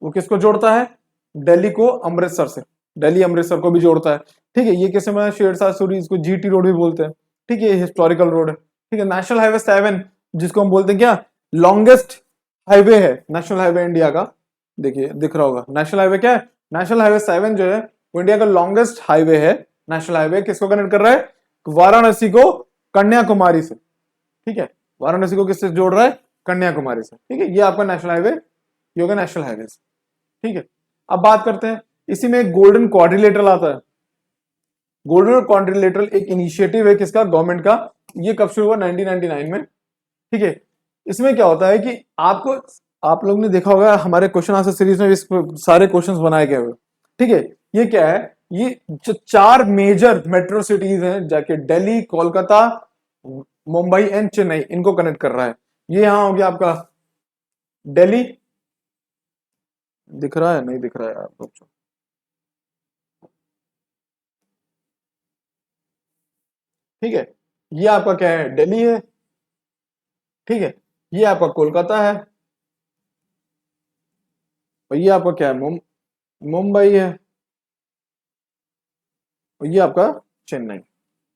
वो किसको जोड़ता है, दिल्ली को अमृतसर से, दिल्ली अमृतसर को भी जोड़ता है, ठीक है, ये किसे में शेरशाह सूरी, इसको जीटी रोड भी बोलते हैं, ठीक है, हिस्टोरिकल रोड है, ठीक है। नेशनल हाईवे 7, जिसको हम बोलते हैं क्या, लॉन्गेस्ट हाईवे है नेशनल हाईवे इंडिया का, देखिए दिख रहा होगा, नेशनल हाईवे क्या है, नेशनल हाईवे 7 जो है वो इंडिया का लॉन्गेस्ट हाईवे है। नेशनल हाईवे किसको कनेक्ट कर रहा है, वाराणसी को कन्याकुमारी से, ठीक है, वाराणसी को किससे जोड़ रहा है, कन्याकुमारी से, ठीक है, ये आपका नेशनल हाईवे, ये होगा नेशनल हाईवे, ठीक है। अब बात करते हैं, इसी में एक गोल्डन क्वाड्रिलेटरल आता है। गोल्डन क्वाड्रिलेटरल एक इनिशिएटिव है किसका, गवर्नमेंट का, ये कब शुरू हुआ, 1999 में, ठीक है। इसमें क्या होता है कि आपको, आप लोग ने देखा होगा हमारे क्वेश्चन आंसर सीरीज में सारे क्वेश्चंस बनाए गए हुए, ठीक है। ये क्या है, ये जो 4 मेजर मेट्रो सिटीज हैं, जाके दिल्ली, कोलकाता, मुंबई एंड चेन्नई, इनको कनेक्ट कर रहा है। ये यहां हो गया आपका दिल्ली, दिख रहा है नहीं दिख रहा है यार बच्चों? ठीक है, ये आपका क्या है, दिल्ली है। ठीक है, ये आपका कोलकाता है, और ये आपका क्या है, मुंबई है, और ये आपका चेन्नई।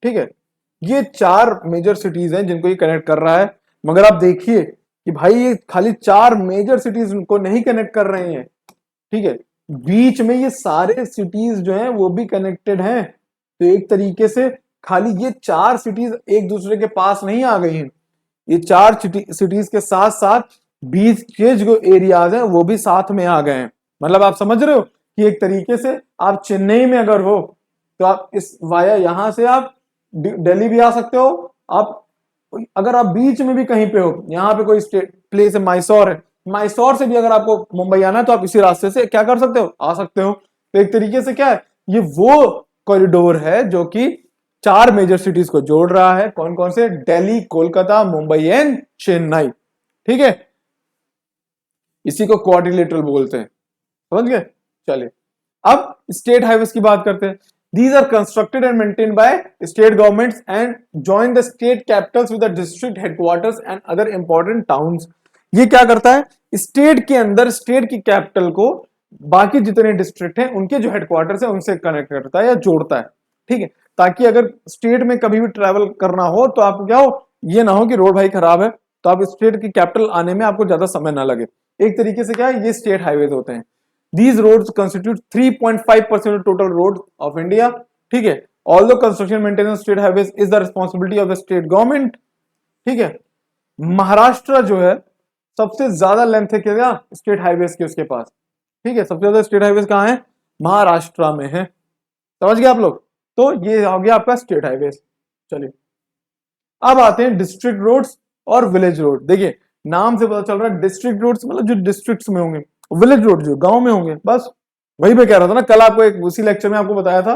ठीक है, ये चार मेजर सिटीज हैं जिनको ये कनेक्ट कर रहा है। मगर आप देखिए कि भाई ये खाली चार मेजर सिटीज को नहीं कनेक्ट कर रहे हैं। ठीक है, बीच में ये सारे सिटीज जो हैं वो भी कनेक्टेड हैं। तो एक तरीके से खाली ये चार सिटीज एक दूसरे के पास नहीं आ गई हैं, ये चार सिटीज के साथ साथ बीच के जो एरियाज हैं वो भी साथ में आ गए हैं। मतलब आप समझ रहे हो कि एक तरीके से आप चेन्नई में अगर हो तो आप इस वाया यहां से आप दिल्ली भी आ सकते हो। आप अगर आप बीच में भी कहीं पे हो, यहाँ पे कोई स्टेट प्लेस है मैसूर है, मैसूर से भी अगर आपको मुंबई आना है तो आप इसी रास्ते से क्या कर सकते हो, आ सकते हो। तो एक तरीके से क्या है, ये वो कॉरिडोर है जो कि चार मेजर सिटीज को जोड़ रहा है। कौन कौन से, दिल्ली, कोलकाता, मुंबई एंड चेन्नई। ठीक है, इसी को क्वाड्रिलेटरल बोलते हैं। समझ गए? चलिए अब स्टेट हाईवेज की बात करते हैं। These are constructed and maintained by state governments and join the state capitals with the district headquarters and other important towns। ये क्या करता है, स्टेट के अंदर स्टेट की कैपिटल को बाकी जितने डिस्ट्रिक्ट हैं उनके जो हेडक्वार्टर्स हैं उनसे कनेक्ट करता है या जोड़ता है। ठीक है, ताकि अगर स्टेट में कभी भी ट्रेवल करना हो तो आपको क्या हो, ये ना हो कि रोड भाई खराब है तो आप स्टेट की कैपिटल आने में आपको ज्यादा समय ना लगे। एक तरीके से क्या है, ये स्टेट हाईवेज होते हैं। These roads constitute 3.5% of total roads of India। ठीक है, although construction maintenance state highways is the responsibility of the state government। ठीक है, महाराष्ट्र जो है सबसे ज्यादा लेंथ है क्या स्टेट हाईवेज की उसके पास। ठीक है, सबसे ज्यादा स्टेट हाईवेज कहाँ है, महाराष्ट्र में है। समझ गए आप लोग? तो ये हो गया आपका स्टेट हाईवेज। चलिए अब आते हैं डिस्ट्रिक्ट रोड्स और विलेज रोड। देखिए नाम से पता चल रहा है डिस्ट्रिक्ट रोड्स मतलब जो डिस्ट्रिक्ट्स में होंगे, विलेज रोड जो गांव में होंगे। बस वही मैं कह रहा था ना, कल आपको एक उसी लेक्चर में आपको बताया था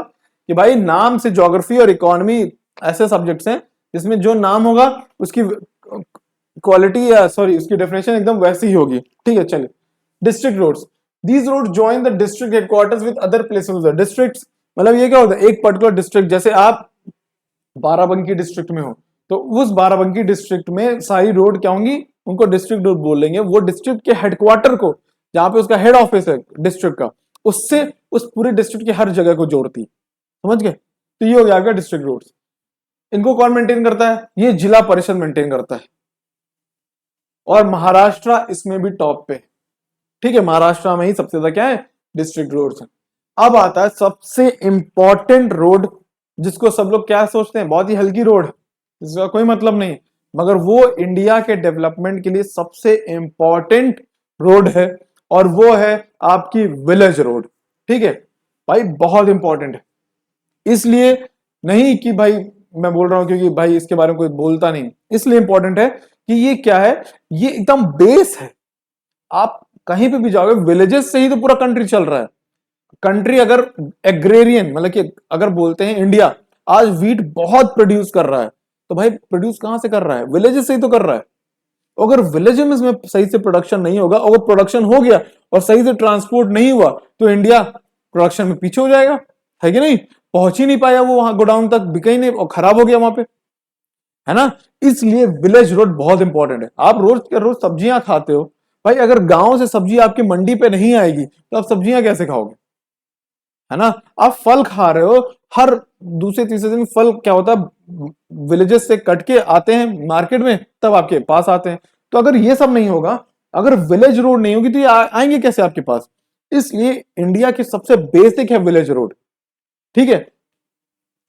कि भाई नाम से ज्योग्राफी और इकोनॉमी ऐसे सब्जेक्ट्स हैं जिसमें जो नाम होगा उसकी क्वालिटी या सॉरी उसकी डेफिनेशन एकदम वैसी ही होगी। ठीक है, चलिए district roads. These road join the district headquarters with other places of the districts. मतलब ये क्या होता है, एक पर्टिकुलर डिस्ट्रिक्ट, जैसे आप बाराबंकी डिस्ट्रिक्ट में हो तो उस बाराबंकी डिस्ट्रिक्ट में सारी रोड क्या होंगी, उनको डिस्ट्रिक्ट रोड बोल लेंगे। वो डिस्ट्रिक्ट के हेडक्वार्टर को, जहां पे उसका हेड ऑफिस है डिस्ट्रिक्ट का, उससे उस पूरे डिस्ट्रिक्ट की हर जगह को जोड़ती। समझ गए? तो ये हो गया आपका डिस्ट्रिक्ट रोड्स। इनको कौन मेंटेन करता है, ये जिला परिषद मेंटेन करता है, और महाराष्ट्र इसमें भी टॉप पे। ठीक है, महाराष्ट्र में ही सबसे ज्यादा क्या है, डिस्ट्रिक्ट रोड्स है। अब आता है सबसे इंपॉर्टेंट रोड, जिसको सब लोग क्या सोचते हैं, बहुत ही हल्की रोड, जिसका कोई मतलब नहीं, मगर वो इंडिया के डेवलपमेंट के लिए सबसे इंपॉर्टेंट रोड है, और वो है आपकी विलेज रोड। ठीक है भाई, बहुत इंपॉर्टेंट है। इसलिए नहीं कि भाई मैं बोल रहा हूं क्योंकि भाई इसके बारे में कोई बोलता नहीं, इसलिए इंपॉर्टेंट है कि ये क्या है, ये एकदम बेस है। आप कहीं पे भी जाओगे, विलेजेस से ही तो पूरा कंट्री चल रहा है। कंट्री अगर एग्रेरियन मतलब कि अगर बोलते हैं इंडिया आज वीट बहुत प्रोड्यूस कर रहा है, तो भाई प्रोड्यूस कहां से कर रहा है, विलेजेस से ही तो कर रहा है। अगर विलेज में सही से प्रोडक्शन नहीं होगा, अगर प्रोडक्शन हो गया और सही से ट्रांसपोर्ट नहीं हुआ तो इंडिया प्रोडक्शन में पीछे हो जाएगा, है कि नहीं? पहुंच ही नहीं पाया वो वहां गोडाउन तक, बिका ही नहीं और खराब हो गया वहां पे, है ना? इसलिए विलेज रोड बहुत इंपॉर्टेंट है। आप रोज के रोज सब्जियां खाते हो भाई, अगर गांव से सब्जी आपकी मंडी पे नहीं आएगी तो आप सब्जियां कैसे खाओगे, है ना? आप फल खा रहे हो, हर दूसरे तीसरे दिन फल क्या होता है, विलेजेस से कट के आते हैं मार्केट में, तब आपके पास आते हैं। तो अगर ये सब नहीं होगा, अगर विलेज रोड नहीं होगी तो ये आएंगे कैसे आपके पास? इसलिए इंडिया की सबसे बेसिक है विलेज रोड। ठीक है,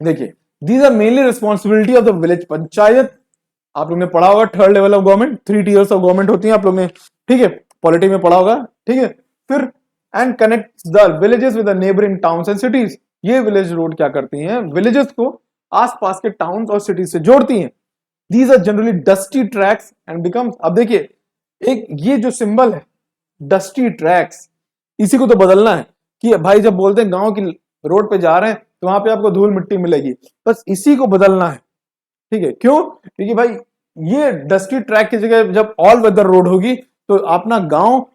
देखिए these are mainly responsibility of the village panchayat. आप लोग ने पढ़ा होगा third level of government, 3 tiers of government होती है, आप लोग ने ठीक है पॉलिटी में पढ़ा होगा। ठीक है, फिर and connect the villages with the neighbouring towns and cities. ये विलेज रोड क्या करती हैं, विलेजेस को आसपास के टाउन्स और सिटीज से जोड़ती हैं। These are generally dusty tracks and becomes, अब देखिए एक ये जो सिंबल है डस्टी ट्रैक्स, इसी को तो बदलना है कि भाई जब बोलते हैं गांव की रोड पे जा रहे हैं तो वहां पे आपको धूल मिट्टी मिलेगी, बस इसी को बदलना है। ठीक है, क्यों? क्योंकि भाई ये डस्टी ट्रैक की जगह जब ऑल वेदर रोड होगी तो अपना गांव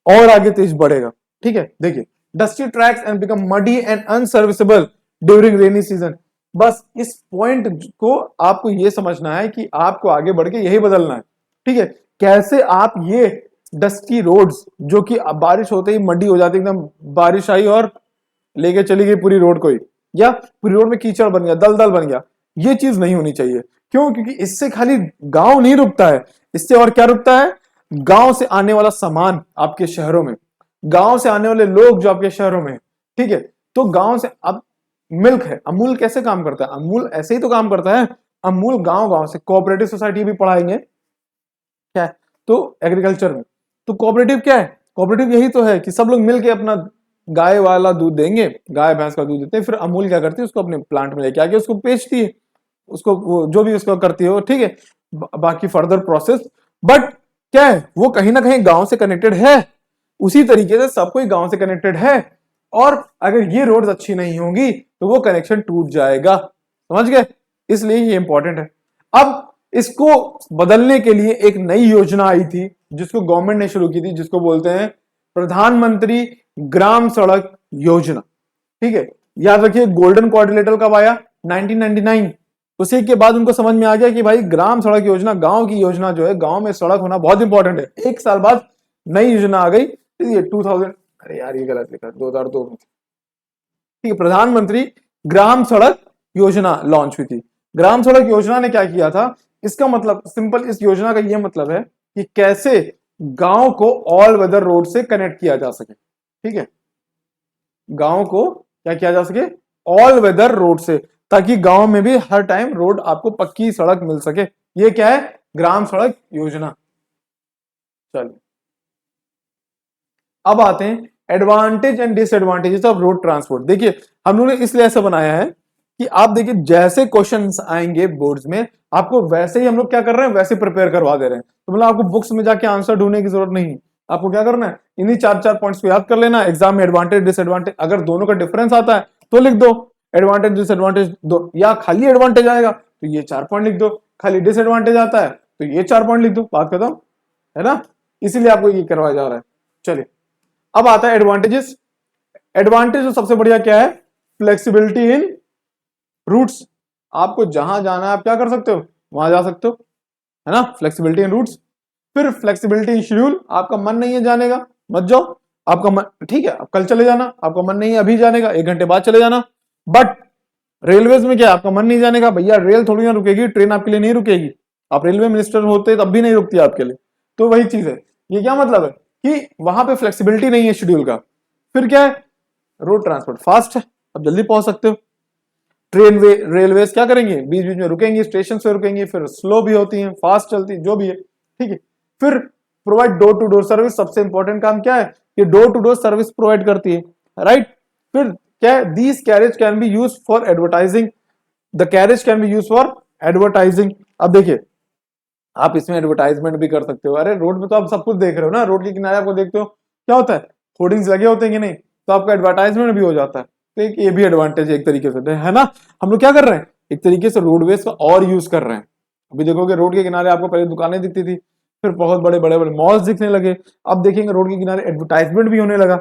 और आगे तेज बढ़ेगा। ठीक है, देखिए dusty tracks and become muddy and unserviceable during rainy season. बस इस पॉइंट को आपको ये समझना है कि आपको आगे बढ़ के यही बदलना है। ठीक है, कैसे आप ये डस्टी रोड्स जो कि बारिश होते ही मडी हो जाती है, एकदम बारिश आई और लेके चली गई पूरी रोड को ही, या पूरी रोड में कीचड़ बन गया, दलदल बन गया, ये चीज नहीं होनी चाहिए। क्यों? क्योंकि इससे खाली गांव नहीं रुकता है, इससे और क्या रुकता है, गांव से आने वाला सामान आपके शहरों में, गांव से आने वाले लोग जो आपके शहरों में, ठीक है। तो गांव से अब मिल्क है, अमूल कैसे काम करता है, अमूल ऐसे ही तो काम करता है। अमूल गांव गांव से, कोऑपरेटिव सोसाइटी भी पढ़ाएंगे क्या है, तो एग्रीकल्चर में। तो कोऑपरेटिव क्या है, कोऑपरेटिव यही तो है कि सब लोग मिलके अपना गाय वाला दूध देंगे, गाय भैंस का दूध देते हैं, फिर अमूल क्या करती है, उसको अपने प्लांट में लेके आके उसको बेचती है, उसको वो जो भी उसको करती है वो, ठीक है, बाकी फर्दर प्रोसेस। बट क्या है, वो कहीं ना कहीं गांव से कनेक्टेड है, उसी तरीके से सब कोई गांव से कनेक्टेड है। और अगर ये रोड्स अच्छी नहीं होंगी तो वो कनेक्शन टूट जाएगा, समझ गए, इसलिए ये इंपॉर्टेंट है। अब इसको बदलने के लिए एक नई योजना आई थी जिसको गवर्नमेंट ने शुरू की थी, जिसको बोलते हैं प्रधानमंत्री ग्राम सड़क योजना। ठीक है, याद रखिए गोल्डन क्वाड्रिलेटरल कब आया, 1999। उसी के बाद उनको समझ में आ गया कि भाई ग्राम सड़क योजना, गांव की योजना जो है, गांव में सड़क होना बहुत इंपॉर्टेंट है। एक साल बाद नई योजना आ गई, ये 2000, अरे यार ये गलत लिखा, 2002 में, ठीक है, प्रधानमंत्री ग्राम सड़क योजना लॉन्च हुई थी। ग्राम सड़क योजना ने क्या किया था, इसका मतलब सिंपल, इस योजना का यह मतलब है कि कैसे गांव को ऑल वेदर रोड से कनेक्ट किया जा सके। ठीक है, गांव को क्या किया जा सके, ऑल वेदर रोड से, ताकि गांव में भी हर टाइम रोड आपको पक्की सड़क मिल सके। ये क्या है, ग्राम सड़क योजना। चलिए अब आते हैं advantage and disadvantages of road transport. देखिए हम लोगों ने इसलिए ऐसा बनाया है कि आप देखिए जैसे क्वेश्चंस आएंगे बोर्ड्स में, आपको वैसे ही हम लोग क्या कर रहे हैं, वैसे प्रिपेयर करवा दे रहे हैं। तो मतलब आपको बुक्स में जाके आंसर ढूंढने की जरूरत नहीं, आपको क्या करना है, इन्हीं चार चार पॉइंट्स को याद कर लेना। एग्जाम में एडवांटेज डिसएडवांटेज, अगर दोनों का डिफरेंस आता है तो लिख दो, एडवांटेज डिसएडवांटेज दो, या खाली एडवांटेज आएगा तो ये 4 पॉइंट लिख दो, खाली डिसएडवांटेज आता है तो ये 4 पॉइंट लिख दो, बात खत्म, है ना। इसीलिए आपको ये करवाया जा रहा है। चलिए अब आता है एडवांटेजेस। एडवांटेज तो सबसे बढ़िया क्या है, फ्लेक्सिबिलिटी इन रूट्स। आपको जहां जाना है आप क्या कर सकते हो, वहां जा सकते हो, है ना, फ्लेक्सिबिलिटी इन रूट्स। फिर फ्लेक्सिबिलिटी इन शेड्यूल, आपका मन नहीं है जाने का मत जाओ, आपका मन ठीक है आप कल चले जाना, आपका मन नहीं है अभी जाने का 1 घंटे बाद चले जाना। बट रेलवेज में क्या, आपका मन नहीं जाने का, भैया रेल थोड़ी ना रुकेगी, ट्रेन आपके लिए नहीं रुकेगी, आप रेलवे मिनिस्टर होते तब भी नहीं रुकती आपके लिए। तो वही चीज है, ये क्या मतलब है कि वहां पे फ्लेक्सिबिलिटी नहीं है शेड्यूल का। फिर क्या है, रोड ट्रांसपोर्ट फास्ट है, आप जल्दी पहुंच सकते हो। ट्रेन वे रेलवेज क्या करेंगे, बीच बीच में रुकेंगी, स्टेशन से रुकेंगी, फिर स्लो भी होती हैं, फास्ट चलती, जो भी है, ठीक है। फिर provide door to door service, सबसे इंपॉर्टेंट काम क्या है, ये door to door service provide करती है, राइट। फिर क्या है, these carriage can be use for advertising, the carriage can be use for advertising. अब देखिए आप इसमें एडवर्टाइजमेंट भी कर सकते हो। अरे रोड में तो आप सब कुछ देख रहे हो ना, रोड के किनारे आपको देखते हो क्या होता है, होर्डिंग्स लगे होते हैं कि नहीं, तो आपका एडवर्टाइजमेंट भी हो जाता है। तो एक ये भी एडवांटेज है एक तरीके से, है ना। हम लोग क्या कर रहे हैं, एक तरीके से रोडवेज का और यूज कर रहे हैं। अभी देखोगे रोड के किनारे आपको पहले दुकानें दिखती थी, फिर बहुत बड़े बड़े बड़े मॉल्स दिखने लगे, अब देखेंगे रोड के किनारे एडवर्टाइजमेंट भी होने लगा,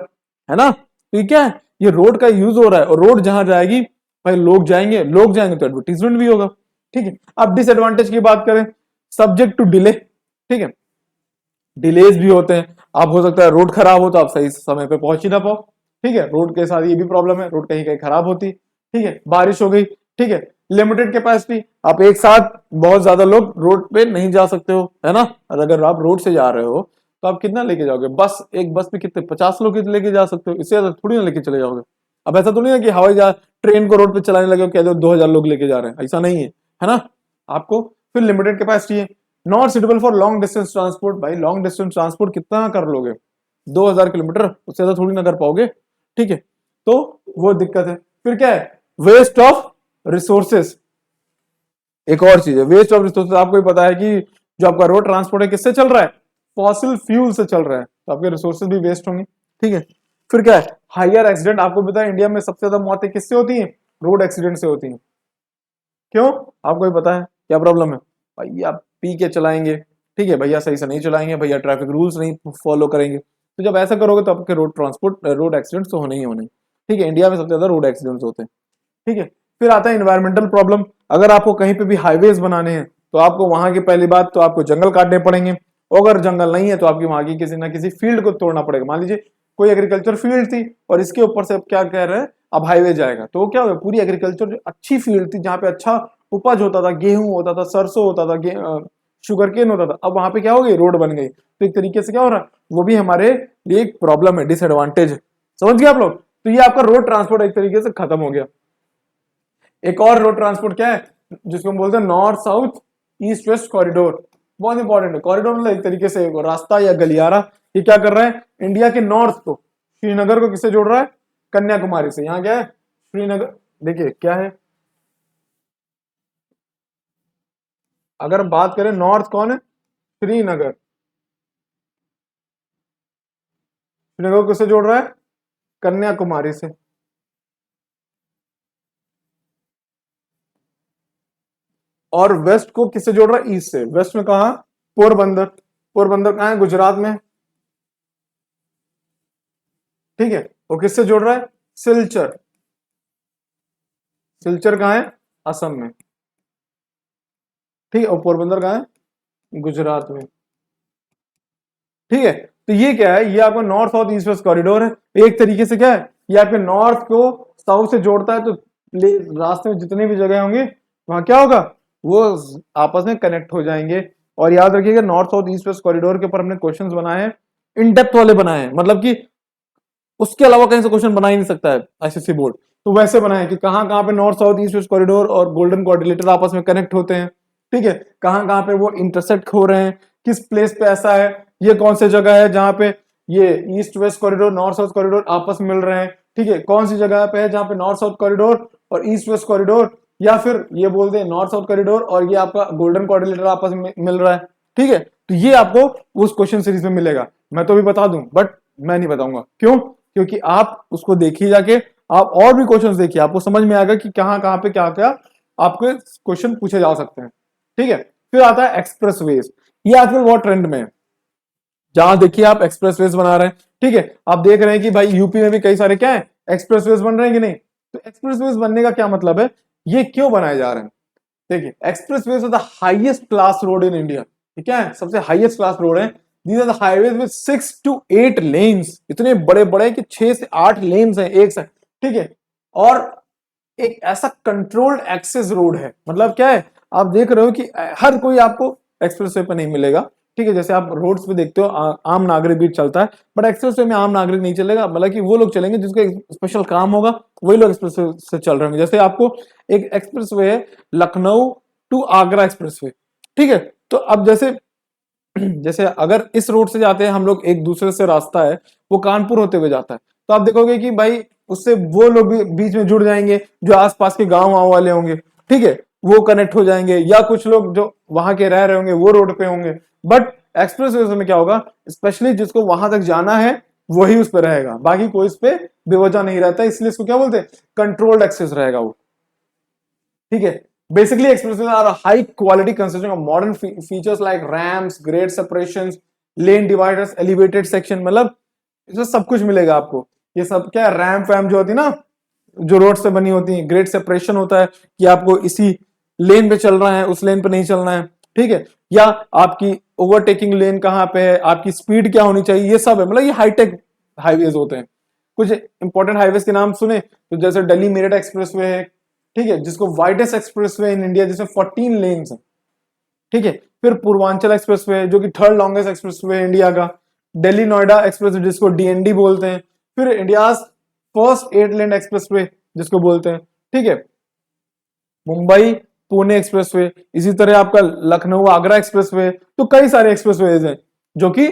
है ना। तो ये क्या है, ये रोड का यूज हो रहा है, और रोड जहां जाएगी भाई लोग जाएंगे, लोग जाएंगे तो एडवर्टीजमेंट भी होगा, ठीक है। अब डिसएडवांटेज की बात करें, सब्जेक्ट टू डिले, ठीक है, डिलेज भी होते हैं। आप हो सकता है रोड खराब हो तो आप सही समय पे पहुंच ही ना पाओ, ठीक है, रोड के साथ ये भी प्रॉब्लम है, रोड कहीं कहीं खराब होती, ठीक है, बारिश हो गई, ठीक है, लिमिटेड कैपेसिटी, आप एक साथ बहुत ज्यादा लोग रोड पे नहीं जा सकते हो, है ना। और अगर आप रोड से जा रहे हो तो आप कितना लेके जाओगे, बस एक बस में कितने 50 लोग लेके जा सकते हो, इससे ज्यादा थोड़ी ना लेके चले जाओगे। अब ऐसा तो नहीं है कि हवाई जहाज ट्रेन को रोड पे चलाने लगे कह दो 2000 लोग लेके जा रहे हैं, ऐसा नहीं है ना। आपको फिर लिमिटेड कैपेसिटी है, not suitable for long distance transport. भाई लॉन्ग डिस्टेंस ट्रांसपोर्ट कितना कर लोगे, 2000 किलोमीटर, उससे ज्यादा थोड़ी ना कर पाओगे, ठीक है, तो वो दिक्कत है। फिर क्या है, वेस्ट ऑफ रिसोर्सेस, एक और चीज है वेस्ट ऑफ रिसोर्सेस। आपको ही पता है कि जो आपका रोड ट्रांसपोर्ट है किससे चल रहा है, फॉसिल फ्यूल से चल रहा है, तो आपके रिसोर्सेज भी वेस्ट होंगे, ठीक है। फिर क्या है, हायर एक्सीडेंट, आपको पता है इंडिया में सबसे ज्यादा मौतें किससे होती हैं, रोड एक्सीडेंट से होती हैं। क्यों, आपको ही पता है क्या प्रॉब्लम है, भाई आप पी के चलाएंगे, ठीक है, भैया सही से नहीं चलाएंगे, भैया ट्रैफिक रूल्स नहीं फॉलो करेंगे, तो जब ऐसा करोगे तो आपके रोड एक्सीडेंट्स तो होने ही होने। ठीक है, इंडिया में सबसे ज्यादा रोड एक्सीडेंट्स होते हैं। ठीक है, फिर आता है इन्वायरमेंटल प्रॉब्लम। अगर आपको कहीं पे भी हाईवेज बनाने हैं तो आपको वहां की पहली बात तो आपको जंगल काटने पड़ेंगे, और अगर जंगल नहीं है तो आपकी वहां की किसी ना किसी फील्ड को तोड़ना पड़ेगा। मान लीजिए कोई एग्रीकल्चर फील्ड थी और इसके ऊपर से अब क्या कह रहे हैं, अब हाईवे जाएगा, तो वो क्या होगा, पूरी एग्रीकल्चर जो अच्छी फील्ड थी जहां पे अच्छा उपज होता था, गेहूं होता था, सरसों होता था, शुगर केन होता था, अब वहां पे क्या हो गई, रोड बन गई। तो एक तरीके से क्या हो रहा है, वो भी हमारे लिए एक प्रॉब्लम है, डिसएडवांटेज। समझ गए आप लोग? तो ये आपका रोड ट्रांसपोर्ट एक तरीके से खत्म हो गया। एक और रोड ट्रांसपोर्ट क्या है, जिसको हम बोलते हैं north south east west corridor. बहुत इंपॉर्टेंट है कॉरिडोर, मतलब एक तरीके से रास्ता या गलियारा। ये क्या कर रहा है, इंडिया के नॉर्थ को, श्रीनगर को किससे जोड़ रहा है, कन्याकुमारी से। यहाँ क्या है, श्रीनगर। देखिए क्या है, अगर बात करें नॉर्थ कौन है, श्रीनगर। श्रीनगर को किससे जोड़ रहा है, कन्याकुमारी से। और वेस्ट को किससे जोड़ रहा है, ईस्ट से। वेस्ट में कहा, पोरबंदर। पोरबंदर कहाँ है, गुजरात में। ठीक है, वो किससे जोड़ रहा है, सिलचर। सिलचर कहाँ है, असम में। ठीक है, और पोरबंदर कहाँ है, गुजरात में। ठीक है, तो ये क्या है, ये आपका north south east west corridor है। एक तरीके से क्या है, ये आपके नॉर्थ को साउथ से जोड़ता है, तो रास्ते में जितने भी जगह होंगे वहां क्या होगा, वो आपस में कनेक्ट हो जाएंगे। और याद रखिएगा, north south east west corridor के ऊपर हमने क्वेश्चंस बनाए हैं, इन डेप्थ वाले बनाए हैं, मतलब कि उसके अलावा कहीं से क्वेश्चन बना ही नहीं सकता है आईसीएसई बोर्ड। तो वैसे बनाए कि कहाँ कहाँ पे north south east west corridor और गोल्डन क्वाड्रिलेटरल आपस में कनेक्ट होते हैं। ठीक है, कहाँ कहाँ पे वो इंटरसेक्ट हो रहे हैं, किस प्लेस पे ऐसा है, ये कौन सी जगह है जहां पे ये east west corridor north south corridor आपस में मिल रहे हैं। ठीक है, कौन सी जगह पे है जहां पे नॉर्थ साउथ कॉरिडोर और ईस्ट वेस्ट कॉरिडोर, या फिर ये बोलते हैं नॉर्थ साउथ कॉरिडोर और ये आपका गोल्डन क्वाड्रिलेटरल आपस में मिल रहा है। ठीक है, तो ये आपको उस क्वेश्चन सीरीज में मिलेगा। मैं तो भी बता दूं, बट मैं नहीं बताऊंगा, क्यों, क्योंकि आप उसको देखिए जाके, आप और भी क्वेश्चंस देखिए, आपको समझ में आएगा कि कहाँ कहाँ पे क्या क्या आपके क्वेश्चन पूछे जा सकते हैं। ठीक है, फिर आता है एक्सप्रेसवेज। ये आजकल बहुत ट्रेंड में है, जहां देखिए आप एक्सप्रेसवेज बना रहे हैं। ठीक है, आप देख रहे हैं कि भाई यूपी में भी कई सारे क्या है, एक्सप्रेसवेज बन रहे हैं कि नहीं। तो एक्सप्रेसवेज बनने का क्या मतलब है, ये क्यों बनाए जा रहे हैं। देखिए, expressways are the highest class road in India. ठीक है, सबसे हाईएस्ट क्लास रोड है। These are the highways with 6 to 8 lanes, इतने बड़े बड़े कि 6 से 8 लेन्स हैं एक साइड। ठीक है, और एक ऐसा कंट्रोल्ड एक्सेस रोड है, मतलब क्या है, आप देख रहे हो कि हर कोई आपको एक्सप्रेसवे पे नहीं मिलेगा। ठीक है, जैसे आप रोड्स पे देखते हो आम नागरिक भी चलता है, बट एक्सप्रेसवे में आम नागरिक नहीं चलेगा, मतलब कि वो लोग चलेंगे जिसका स्पेशल काम होगा, वही लोग एक्सप्रेसवे से चल रहे होंगे। जैसे आपको एक एक्सप्रेसवे है, लखनऊ टू आगरा एक्सप्रेसवे। ठीक है, तो अब जैसे जैसे अगर इस रोड से जाते हैं हम लोग, एक दूसरे से रास्ता है वो कानपुर होते हुए जाता है, तो आप देखोगे कि भाई उससे वो लोग भी बीच में जुड़ जाएंगे जो आसपास के गांव वाले होंगे। ठीक है, वो कनेक्ट हो जाएंगे, या कुछ लोग जो वहां के रह रहे होंगे वो रोड पे होंगे। बट एक्सप्रेस वे में क्या होगा, स्पेशली जिसको वहां तक जाना है वही उस पर रहेगा, बाकी कोई इस पे बेवजह नहीं रहता, इसलिए इसको क्या बोलते हैं, कंट्रोल्ड एक्सेस रहेगा वो। ठीक है, basically expressways are a high quality consisting of modern features like ramps, grade separations, lane dividers, elevated section, मतलब इसमें सब कुछ मिलेगा आपको। ये सब क्या है, रैम्प वैम्प जो होती है ना, जो रोड से बनी होती है, ग्रेड सेपरेशन होता है कि आपको इसी लेन पे चलना है, उस लेन पे नहीं चलना है। ठीक है, या आपकी ओवरटेकिंग लेन कहाँ पे है, आपकी स्पीड क्या होनी चाहिए, ये सब है, मतलब ये हाईटेक हाईवेज होते हैं। कुछ इंपॉर्टेंट हाईवेज के नाम सुने तो जैसे दिल्ली मेरठ एक्सप्रेसवे है। ठीक है, जिसको वाइडेस्ट एक्सप्रेसवे इन इंडिया, जिसमें 14 लेन्स है। ठीक है, फिर पूर्वांचल एक्सप्रेसवे जो कि थर्ड लॉन्गेस्ट एक्सप्रेसवे इंडिया का। दिल्ली नोएडा एक्सप्रेसवे जिसको डीएनडी बोलते हैं। फिर इंडिया फर्स्ट 8 लेन एक्सप्रेसवे जिसको बोलते हैं। ठीक है, मुंबई पुणे एक्सप्रेसवे, इसी तरह आपका लखनऊ आगरा एक्सप्रेसवे। तो कई सारे एक्सप्रेसवेज हैं जो कि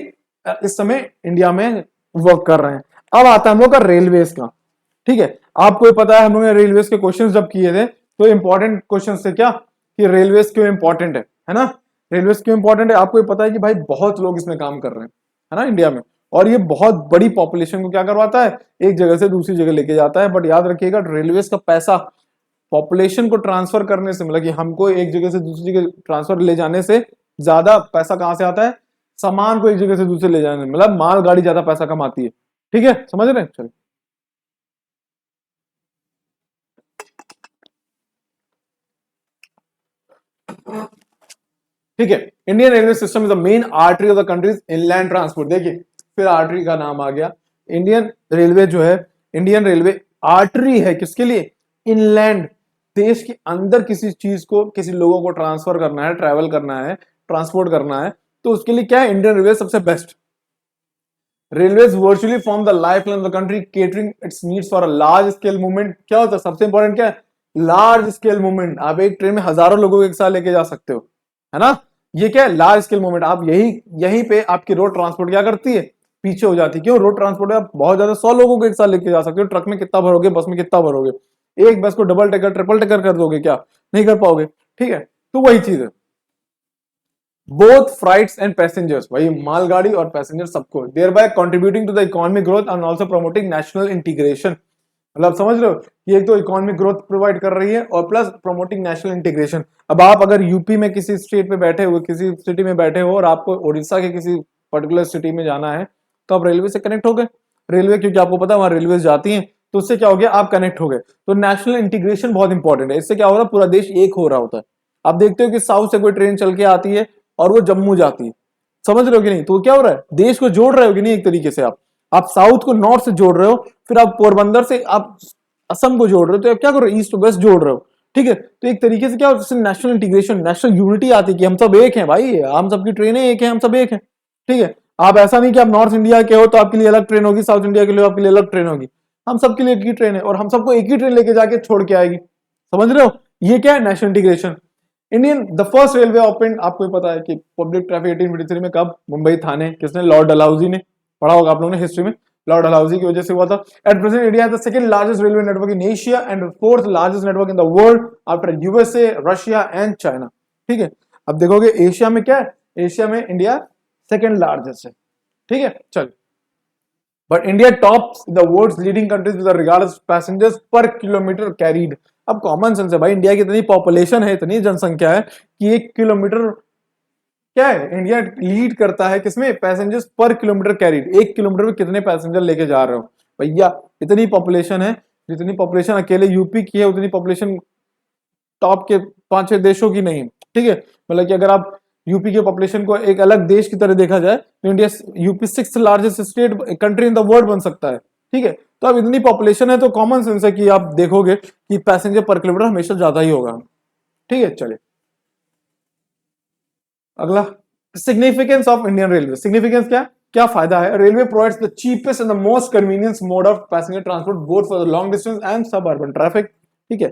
इस समय इंडिया में वर्क कर रहे हैं। अब आता है हम लोग का रेलवेज का। ठीक है, आपको पता है हम लोग ने रेलवेज के क्वेश्चंस जब किए थे तो इंपॉर्टेंट क्वेश्चंस थे क्या, कि रेलवेज क्यों इंपॉर्टेंट है ना। रेलवेज क्यों इंपॉर्टेंट है, आपको पता है कि भाई बहुत लोग इसमें काम कर रहे हैं, है ना, इंडिया में। और ये बहुत बड़ी पॉपुलेशन को क्या करवाता है, एक जगह से दूसरी जगह लेके जाता है। बट याद रखिएगा, रेलवेज का पैसा पॉपुलेशन को ट्रांसफर करने से, मतलब कि हमको एक जगह से दूसरी जगह ट्रांसफर ले जाने से ज्यादा पैसा कहां से आता है, सामान को एक जगह से दूसरे ले जाने, मतलब मालगाड़ी ज्यादा पैसा कमाती है। ठीक है, समझ रहे हैं? चलो, ठीक है। Indian railway system is the main artery of the countries inland transport. देखिए, फिर आर्टरी का नाम आ गया। इंडियन रेलवे जो है, इंडियन रेलवे आर्टरी है किसके लिए? इनलैंड, देश के अंदर किसी चीज को, किसी लोगों को ट्रांसफर करना है, ट्रैवल करना है, ट्रांसपोर्ट करना है, तो उसके लिए क्या है? इंडियन रेलवे सबसे best. Railways virtually form the life line of the country, catering it's needs for a large scale movement. क्या होता है सबसे इंपॉर्टेंट? क्या है? Large scale movement. आप एक ट्रेन में हजारों लोगों को एक साथ लेके जा सकते हो, है ना? ये क्या है? Large scale movement. आप यही यहीं पे आपकी रोड ट्रांसपोर्ट क्या करती है? पीछे हो जाती है। क्यों? रोड ट्रांसपोर्ट में आप बहुत ज्यादा 100 लोगों को एक साथ लेके जा सकते हो। ट्रक में कितना भरोगे, बस में कितना भरोगे? एक बस को डबल टेकर, ट्रिपल टेकर कर दोगे क्या? नहीं कर पाओगे। ठीक है, तो वही चीज है। बोथ फ्राइट्स एंड पैसेंजर्स, वही मालगाड़ी और पैसेंजर सबको, thereby contributing to the economic growth and also promoting national integration. मतलब समझ रहे हो, ये एक तो इकोनॉमिक ग्रोथ प्रोवाइड कर रही है और प्लस प्रमोटिंग नेशनल इंटीग्रेशन। अब आप अगर यूपी में किसी स्टेट पे बैठे हो, किसी सिटी में बैठे हो और आपको उड़ीसा के किसी पर्टिकुलर सिटी में जाना है, तो आप रेलवे से कनेक्ट हो गए। रेलवे, क्योंकि आपको पता है वहां रेलवे जाती हैं, तो उससे क्या हो गया? आप कनेक्ट हो गए। तो नेशनल इंटीग्रेशन बहुत इंपॉर्टेंट है। इससे क्या हो रहा है? पूरा देश एक हो रहा होता है। आप देखते हो कि साउथ से कोई ट्रेन चल के आती है और वो जम्मू जाती है, समझ रहे हो कि नहीं? तो क्या हो रहा है? देश को जोड़ रहे हो कि नहीं? एक तरीके से आप साउथ को नॉर्थ से जोड़ रहे हो, फिर आप पोरबंदर से आप असम को जोड़ रहे हो, तो आप क्या कर रहे हो? ईस्ट वेस्ट जोड़ रहे हो। ठीक है, तो एक तरीके से क्या होता है? नेशनल इंटीग्रेशन, नेशनल यूनिटी आती है कि हम सब एक हैं भाई, हम सबकी ट्रेनें एक हैं, हम सब एक हैं। ठीक है, आप ऐसा नहीं कि आप नॉर्थ इंडिया के हो तो आपके लिए अलग ट्रेन होगी, साउथ इंडिया के लिए आपके लिए अलग ट्रेन होगी। हम सबके लिए एक ही ट्रेन है और हम सबको एक ही ट्रेन लेके जाके छोड़ के आएगी। समझ रहे हो? ये क्या है? National integration. Indian the first railway open, आपको ही पता है कि पब्लिक ट्रैफिक 1853 में, कब? मुंबई थाने। किसने? लॉर्ड डलहौजी ने। पढ़ा होगा आप लोगों ने हिस्ट्री में, लॉर्ड डलहौजी की वजह से हुआ था। At present India the second largest railway network in Asia and fourth largest network in the world after USA, Russia and China. ठीक है, अब देखोगे एशिया में क्या है? एशिया में इंडिया सेकंड लार्जेस्ट है। ठीक है, चल, but India tops the world's leading countries with regards passengers per kilometre carried. अब कॉमन सेंस है भाई, इंडिया की इतनी पॉपुलेशन है, इतनी जनसंख्या है कि 1 किलोमीटर क्या है? इंडिया लीड करता है किसमें? Passengers per kilometre carried. 1 kilometre में कितने पैसेंजर लेके जा रहे हो भैया? इतनी पॉपुलेशन है, जितनी पॉपुलेशन अकेले यूपी की है उतनी पॉपुलेशन टॉप के 5-6 देशों की नहीं है। ठीक है, मतलब कि अगर आप यूपी के पॉपुलेशन को एक अलग देश की तरह देखा जाए तो India, UP 6th largest state country in the world बन सकता है। ठीक है, तो अब इतनी पॉपुलेशन है तो कॉमन सेंस है कि आप देखोगे कि पैसेंजर पर किलोमीटर हमेशा ज्यादा ही होगा। ठीक है, चलिए अगला, significance of Indian railway. Significance क्या? क्या फायदा है? Railway provides the cheapest and the most convenience mode of passenger transport both for the long distance and सब अर्बन ट्रैफिक। ठीक है,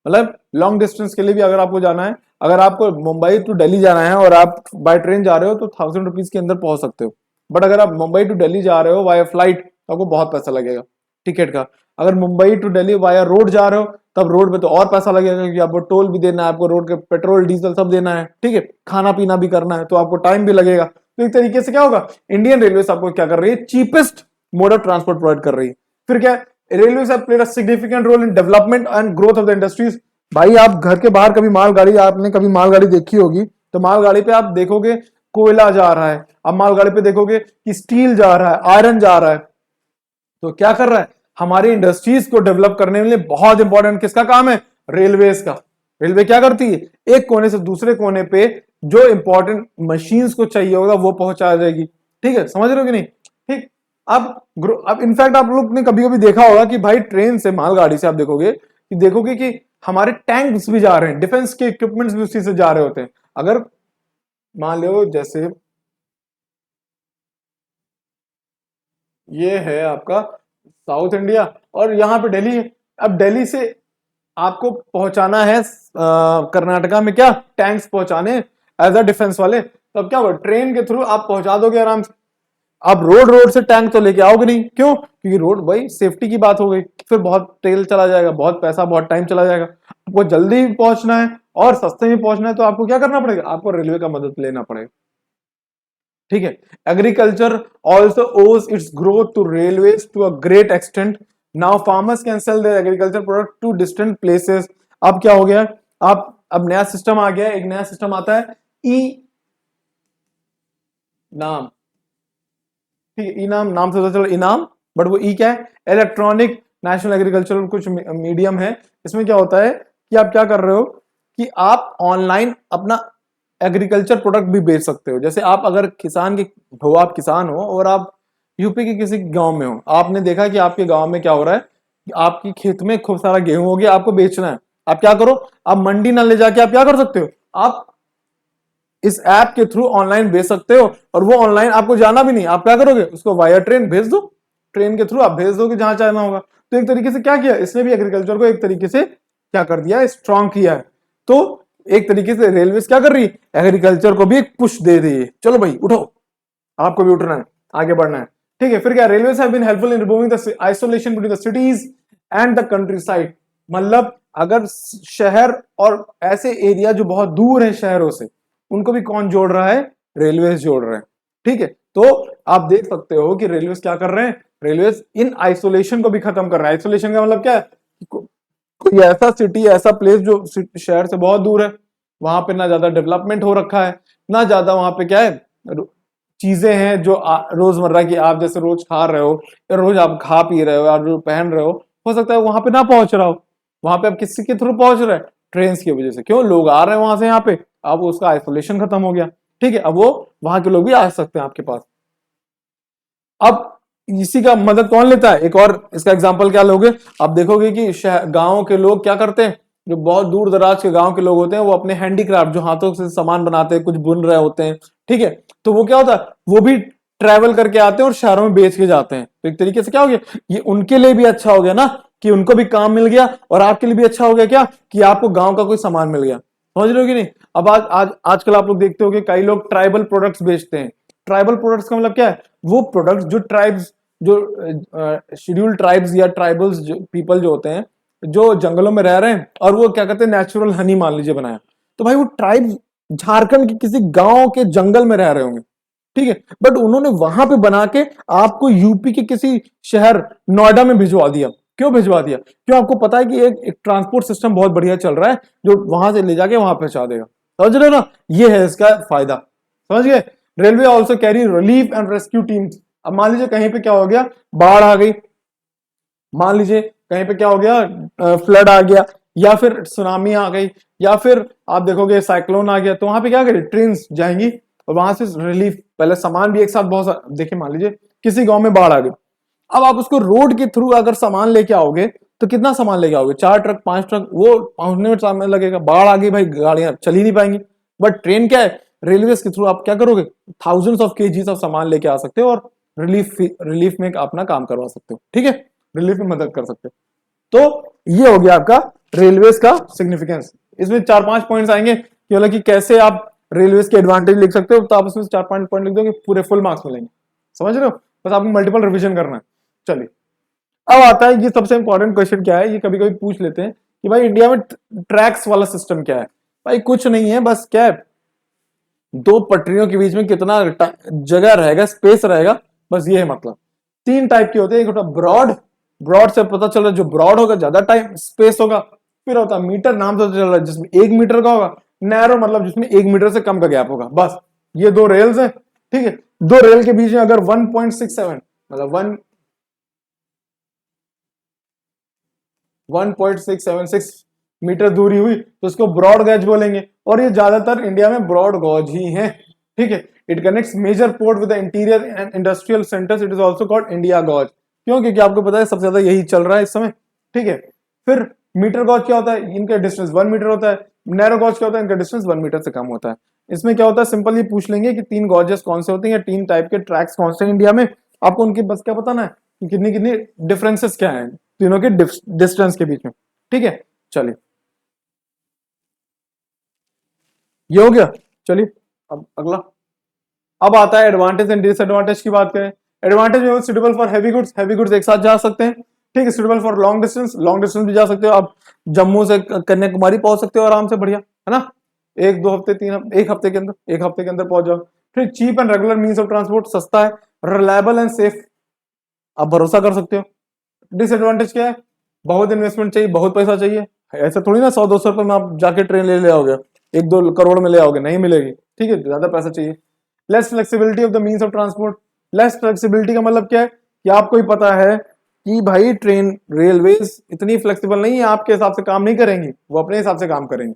मतलब लॉन्ग डिस्टेंस के लिए भी अगर आपको जाना है, अगर आपको मुंबई टू दिल्ली जाना है और आप बाय ट्रेन जा रहे हो तो 1000 रुपीज के अंदर पहुंच सकते हो। बट अगर आप मुंबई टू दिल्ली जा रहे हो वाया फ्लाइट तो आपको बहुत पैसा लगेगा टिकट का। अगर Mumbai to Delhi via road जा रहे हो तब रोड पे तो और पैसा लगेगा, क्योंकि आपको टोल भी देना है, आपको रोड के पेट्रोल डीजल सब देना है। ठीक है, खाना पीना भी करना है, तो आपको टाइम भी लगेगा। तो एक तरीके से क्या होगा? इंडियन रेलवे आपको क्या कर रही है? Cheapest mode of transport provide कर रही है। फिर क्या? Railway have played a significant role in development and growth of the industries. भाई आप घर के बाहर कभी मालगाड़ी, आपने कभी मालगाड़ी देखी होगी, तो मालगाड़ी पे आप देखोगे कोयला जा रहा है, अब मालगाड़ी पे देखोगे कि स्टील जा रहा है, आयरन जा रहा है। तो क्या कर रहा है? हमारी इंडस्ट्रीज को डेवलप करने में बहुत इंपॉर्टेंट किसका काम है? रेलवेज का। रेलवे क्या करती है? एक कोने से दूसरे कोने पे जो इंपॉर्टेंट मशीन्स को चाहिए होगा वो पहुंचा जाएगी। ठीक है, समझ रहे हो कि नहीं? ठीक, अब इनफैक्ट आप लोग ने कभी कभी देखा होगा कि भाई ट्रेन से, मालगाड़ी से आप देखोगे कि हमारे टैंक्स भी जा रहे हैं, डिफेंस के इक्विपमेंट्स भी उसी से जा रहे होते हैं। अगर मान लो जैसे ये है आपका साउथ इंडिया और यहाँ पे दिल्ली है, अब दिल्ली से आपको पहुंचाना है कर्नाटका में, क्या टैंक्स पहुंचाने एज अ डिफेंस वाले, तो अब क्या होगा? ट्रेन के थ्रू आप पहुंचा दोगे आराम से। आप रोड रोड से टैंक तो लेके आओगे नहीं, क्यों? क्योंकि रोड भाई सेफ्टी की बात हो गई, फिर बहुत तेल चला जाएगा, बहुत पैसा, बहुत टाइम चला जाएगा। आपको जल्दी पहुंचना है और सस्ते में पहुंचना है तो आपको क्या करना पड़ेगा? आपको रेलवे का मदद लेना पड़ेगा। ठीक है, agriculture also owes its growth to railways to a great extent. Now farmers can sell their agriculture product to distant places. अब क्या हो गया? आप अब नया सिस्टम आ गया है, एक नया सिस्टम आता है ई नाम, ठीक है, इनाम नाम से पता चला इनाम, बट वो ई क्या है, इलेक्ट्रॉनिक नेशनल एग्रीकल्चरल कुछ मीडियम है। इसमें क्या होता है कि आप क्या कर रहे हो कि आप ऑनलाइन अपना एग्रीकल्चर प्रोडक्ट भी बेच सकते हो। जैसे आप अगर किसान के हो, आप किसान हो और आप यूपी के किसी गांव में हो, आपने देखा कि आपके गांव में क्या हो रहा है कि आपकी खेत में खूब सारा गेहूं हो गया, आपको बेचना है। आप क्या करो, आप मंडी ना ले जाके आप क्या कर सकते हो, आप इस ऐप के थ्रू ऑनलाइन भेज सकते हो। और वो ऑनलाइन आपको जाना भी नहीं, आप क्या करोगे, उसको वाया ट्रेन भेज दो, ट्रेन के थ्रू आप भेज दोगे जहां चाहना होगा। तो एक तरीके से क्या किया इसने भी, एग्रीकल्चर को एक तरीके से क्या कर दिया, स्ट्रांग किया है। तो एक तरीके से रेलवे क्या कर रही है, एग्रीकल्चर को भी एक पुश दे रही है, चलो भाई उठो, आपको भी उठना है, आगे बढ़ना है। ठीक है, फिर क्या, railway have been helpful in removing the isolation between the cities and the country side. मतलब अगर शहर और ऐसे एरिया जो बहुत दूर है शहरों से, उनको भी कौन जोड़ रहा है, रेलवे जोड़ रहे हैं। ठीक है, तो आप देख सकते हो कि रेलवे क्या कर रहे हैं, रेलवे इन आइसोलेशन को भी खत्म कर रहा है। आइसोलेशन का मतलब क्या है, कोई ऐसा सिटी, ऐसा प्लेस जो शहर से बहुत दूर है, वहां पे ना ज्यादा डेवलपमेंट हो रखा है, ना ज्यादा वहां पे क्या है चीजें हैं जो रोजमर्रा की आप जैसे रोज खा रहे हो, या रोज आप खा पी रहे हो, या जो पहन रहे हो सकता है वहां पे ना पहुंच रहा हो। वहां पे आप किसी के थ्रू पहुंच रहे हैं, ट्रेन की वजह से, क्यों, लोग आ रहे हैं वहां से यहाँ पे, अब उसका आइसोलेशन खत्म हो गया। ठीक है, अब वो वहां के लोग भी आ सकते हैं आपके पास। अब इसी का मदद कौन लेता है, एक और इसका एग्जांपल क्या लोगे, आप देखोगे कि गांव के लोग क्या करते हैं, जो बहुत दूर दराज के गांव के लोग होते हैं, वो अपने हैंडीक्राफ्ट जो हाथों से सामान बनाते हैं, कुछ बुन रहे होते हैं। ठीक है, तो वो क्या होता है, वो भी ट्रैवल करके आते हैं और शहरों में बेच के जाते हैं। तो एक तरीके से क्या हो गया, ये उनके लिए भी अच्छा हो गया ना, कि उनको भी काम मिल गया, और आपके लिए भी अच्छा हो गया क्या, कि आपको गांव का कोई सामान मिल गया। समझ रहे हो कि नहीं। अब आजकल आप लोग देखते हो कि कई लोग ट्राइबल प्रोडक्ट्स बेचते हैं। ट्राइबल प्रोडक्ट्स का मतलब क्या है, वो प्रोडक्ट्स जो ट्राइब्स, जो शेड्यूल्ड ट्राइब्स या ट्राइबल्स जो पीपल जो होते हैं, जो जंगलों में रह रहे हैं, और वो क्या कहते हैं, नेचुरल हनी मान लीजिए बनाया, तो भाई वो ट्राइब्स झारखंड के किसी गांव के जंगल में रह रहे होंगे। ठीक है, बट उन्होंने वहां पे बना के आपको यूपी के किसी शहर नोएडा में भिजवा दिया। क्यों भिजवा दिया, क्यों, आपको पता है कि एक ट्रांसपोर्ट सिस्टम बहुत बढ़िया चल रहा है, जो वहां से ले जाके वहां पहुंचा देगा। समझ रहे हो ना, ये है इसका फायदा। समझ गए। Railway also carry relief and rescue teams. अब मान लीजिए कहीं पे क्या हो गया, बाढ़ आ गई, मान लीजिए कहीं पे क्या हो गया, फ्लड आ गया, या फिर सुनामी आ गई, या फिर आप देखोगे साइक्लोन आ गया, तो वहां पे क्या करें, ट्रेन जाएंगी और वहां से रिलीफ, पहले सामान भी एक साथ बहुत देखिए, मान लीजिए किसी गांव में बाढ़ आ गई, अब आप उसको रोड के थ्रू अगर सामान लेके आओगे, तो कितना सामान लेके आओगे, 4 ट्रक 5 ट्रक, वो पहुंचने में समय लगेगा। बाढ़ आ गई भाई, गाड़ियां चल ही नहीं पाएंगी। बट ट्रेन क्या है, रेलवे के थ्रू आप क्या करोगे, थाउजेंड्स ऑफ केजीज ऑफ सामान लेके आ सकते हो, और रिलीफ में अपना काम करवा सकते हो। ठीक है, रिलीफ में मदद कर सकते हो। तो ये हो गया आपका रेलवेज का सिग्निफिकेंस। इसमें 4-5 पॉइंट्स आएंगे कि मतलब कि कैसे आप रेलवेज के एडवांटेज लिख सकते हो, तो आप उसमें 4-5 पॉइंट लिख दोगे, पूरे फुल मार्क्स मिलेंगे। समझ रहे हो, बस आपको मल्टीपल रिवीजन करना है। चलिए, अब आता है ये सबसे इंपॉर्टेंट क्वेश्चन, क्या है, ये कभी कभी पूछ लेते हैं कि भाई इंडिया में ट्रैक्स वाला सिस्टम क्या है। भाई कुछ नहीं है, बस क्या है, 2 पटरियों के बीच में कितना जगह रहेगा, स्पेस रहेगा, बस ये है मतलब। 3 टाइप के होते हैं, एक होता है ब्रॉड, ब्रॉड से पता चल रहा है जो ब्रॉड होगा ज्यादा टाइम स्पेस होगा। फिर होता है मीटर, नाम से चल रहा है जिसमें 1 मीटर का होगा। नैरो मतलब जिसमें 1 मीटर से कम का गैप होगा। बस ये 2 रेल्स हैं। ठीक है, 2 रेल के बीच में अगर 1.67 मतलब 1.676 मीटर दूरी हुई तो उसको ब्रॉड गॉज बोलेंगे, और ये ज्यादातर इंडिया में ब्रॉड गॉज ही है। ठीक है, it connects major port with the interior and industrial centres, it is also called India gauge. क्यों, क्योंकि आपको पता है सबसे ज्यादा यही चल रहा है इस समय। ठीक है, फिर मीटर गॉज क्या होता है, इनका डिस्टेंस 1 मीटर होता है। नैरो गॉज क्या होता है, इनका डिस्टेंस 1 मीटर से कम होता है। इसमें क्या होता है, सिंपल ये पूछ लेंगे कि 3 गॉजेस कौन से होते हैं, या 3 टाइप के ट्रैक्स कौन से हैं इंडिया में, आपको उनकी बस क्या बताना है कि कितनी कितनी डिफरेंसेस क्या है तीनों के डिस्टेंस के बीच में। ठीक है, चलिए ये हो गया। चलिए अब अगला, अब आता है एडवांटेज एंड डिसएडवांटेज की बात करें। एडवांटेज में suitable for heavy goods, heavy goods एक साथ जा सकते हैं। ठीक है, suitable for long distance, long distance भी जा सकते हो आप, जम्मू से कन्याकुमारी पहुंच सकते हो आराम से, बढ़िया है ना, 1-2 हफ्ते 3 हफ्ते 1 हफ्ते के अंदर, 1 हफ्ते के अंदर पहुंच जाओ। फिर cheap and regular means of transport, सस्ता है, रिलायबल एंड सेफ, आप भरोसा कर सकते हो। डिसएडवांटेज क्या है, बहुत इन्वेस्टमेंट चाहिए, बहुत पैसा चाहिए। ऐसा थोड़ी ना 100-200 रुपए में आप जाके ट्रेन ले आओगे, 1-2 करोड़ में ले आओगे, नहीं मिलेगी। ठीक है, ज्यादा पैसा चाहिए। Less flexibility of the means of transport. Less flexibility का मतलब क्या है कि आपको ही पता है कि भाई ट्रेन रेलवेज इतनी फ्लेक्सिबल नहीं है, आपके हिसाब से काम नहीं करेंगी, वो अपने हिसाब से काम करेंगे,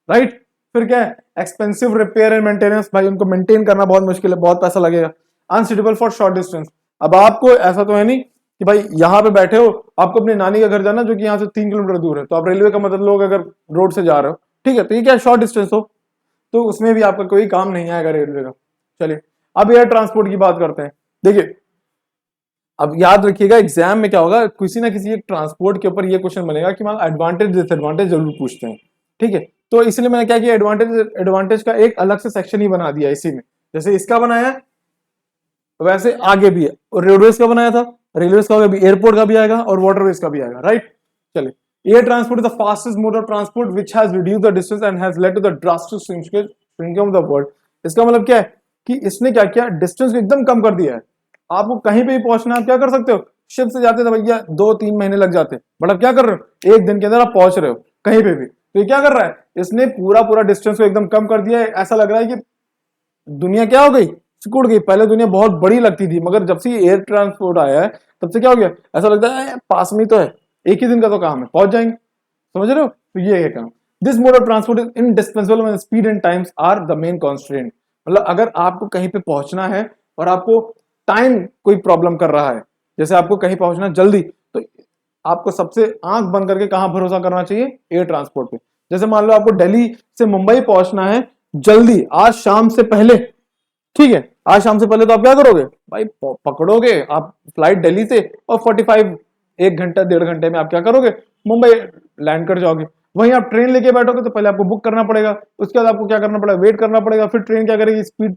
राइट। फिर क्या है, एक्सपेंसिव रिपेयर एंड मेंटेनेंस, भाई उनको मेंटेन करना बहुत मुश्किल है, बहुत पैसा लगेगा। अनसुटेबल फॉर शॉर्ट डिस्टेंस, अब आपको ऐसा तो है नहीं कि भाई यहाँ पे बैठे हो, आपको अपने नानी का घर जाना जो कि यहाँ से 3 किलोमीटर दूर है, तो आप रेलवे का मतलब लोग अगर रोड से जा रहे हो, ठीक है, तो ये क्या शॉर्ट डिस्टेंस हो, तो उसमें भी आपका कोई काम नहीं आएगा रेलवे का। चलिए अब एयर ट्रांसपोर्ट की बात करते हैं। देखिए अब याद रखिएगा एग्जाम में क्या होगा, किसी ना किसी एक ट्रांसपोर्ट के ऊपर ये क्वेश्चन बनेगा कि मान एडवांटेज डिसएडवांटेज जरूर पूछते हैं, ठीक है। तो इसलिए मैंने क्या किया, एडवांटेज एडवांटेज का एक अलग से सेक्शन ही बना दिया इसी में, जैसे इसका बनाया वैसे आगे भी है, और रोडवेज का बनाया था, रेलवेज का भी, एयरपोर्ट का भी आएगा और वाटरवेज का भी आएगा, राइट। चलिए air transport is the fastest mode of transport which has reduced the distance and has led to the drastic shrinking of the world. इसका मतलब क्या है कि इसने क्या किया, डिस्टेंस को एकदम कम कर दिया है। आपको कहीं पे भी पहुंचना है, आप क्या कर सकते हो, शिप से जाते थे भैया 2-3 महीने लग जाते, बट अब क्या कर रहे हो, एक दिन के अंदर आप पहुंच रहे हो कहीं पे भी। तो ये क्या कर रहा है, इसने पूरा पूरा डिस्टेंस को एकदम कम कर दिया है। ऐसा लग रहा है कि दुनिया क्या हो गई, सिकुड़ गई। पहले दुनिया बहुत बड़ी लगती थी, मगर जब से एयर ट्रांसपोर्ट आया है तब से क्या हो गया, ऐसा लगता है पास में तो है, एक ही दिन का तो काम है, पहुंच जाएंगे। समझ रहे हो, तो ये है काम। This mode of transport is indispensable when speed and times are the main constraint. मतलब अगर आपको कहीं पे पहुंचना है और आपको टाइम कोई प्रॉब्लम कर रहा है, जैसे आपको कहीं पहुंचना जल्दी, तो आपको सबसे आंख बंद करके कहां भरोसा करना चाहिए, एयर ट्रांसपोर्ट पे। जैसे मान लो आपको दिल्ली से मुंबई पहुंचना है जल्दी, आज शाम से पहले, ठीक है, आज शाम से पहले, तो आप क्या करोगे भाई, पकड़ोगे आप फ्लाइट दिल्ली से और 45 एक घंटा 1.5 घंटे में आप क्या करोगे, मुंबई लैंड कर जाओगे। वहीं आप ट्रेन लेके बैठोगे तो पहले आपको बुक करना पड़ेगा, उसके बाद आपको क्या करना पड़ेगा, वेट करना पड़ेगा, फिर ट्रेन क्या करेगी, स्पीड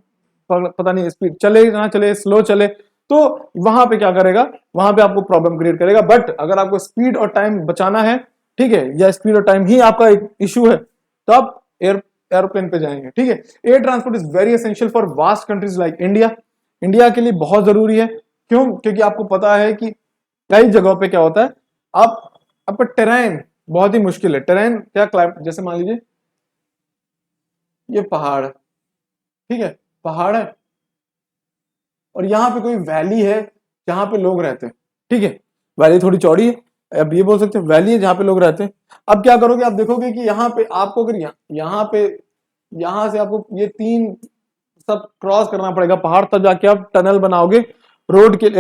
पता नहीं, स्पीड चले ना चले, स्लो चले, तो वहां पे क्या करेगा, वहां पे आपको प्रॉब्लम क्रिएट करेगा। बट अगर आपको स्पीड और टाइम बचाना है, ठीक है, या स्पीड और टाइम ही आपका एक इशू है, तो आप एरोप्लेन पे जाएंगे, ठीक है। Air transport is very essential for vast countries like India. India के लिए बहुत जरूरी है, क्यों, क्योंकि आपको पता है कि कई जगहों पे क्या होता है, आप आपका टेरेन बहुत ही मुश्किल है। टेरेन क्या, क्लाइमेट, जैसे मान लीजिए ये पहाड़ है, ठीक है, पहाड़ है और यहाँ पे कोई वैली है जहां पे लोग रहते हैं, ठीक है, वैली थोड़ी चौड़ी है, अब ये बोल सकते हैं वैली है जहां पे लोग रहते हैं। अब क्या करोगे, आप देखोगे कि यहाँ पे आपको अगर यहाँ पे, यहाँ से आपको ये 3 सब क्रॉस करना पड़ेगा पहाड़, तब जाके आप टनल बनाओगे रोड के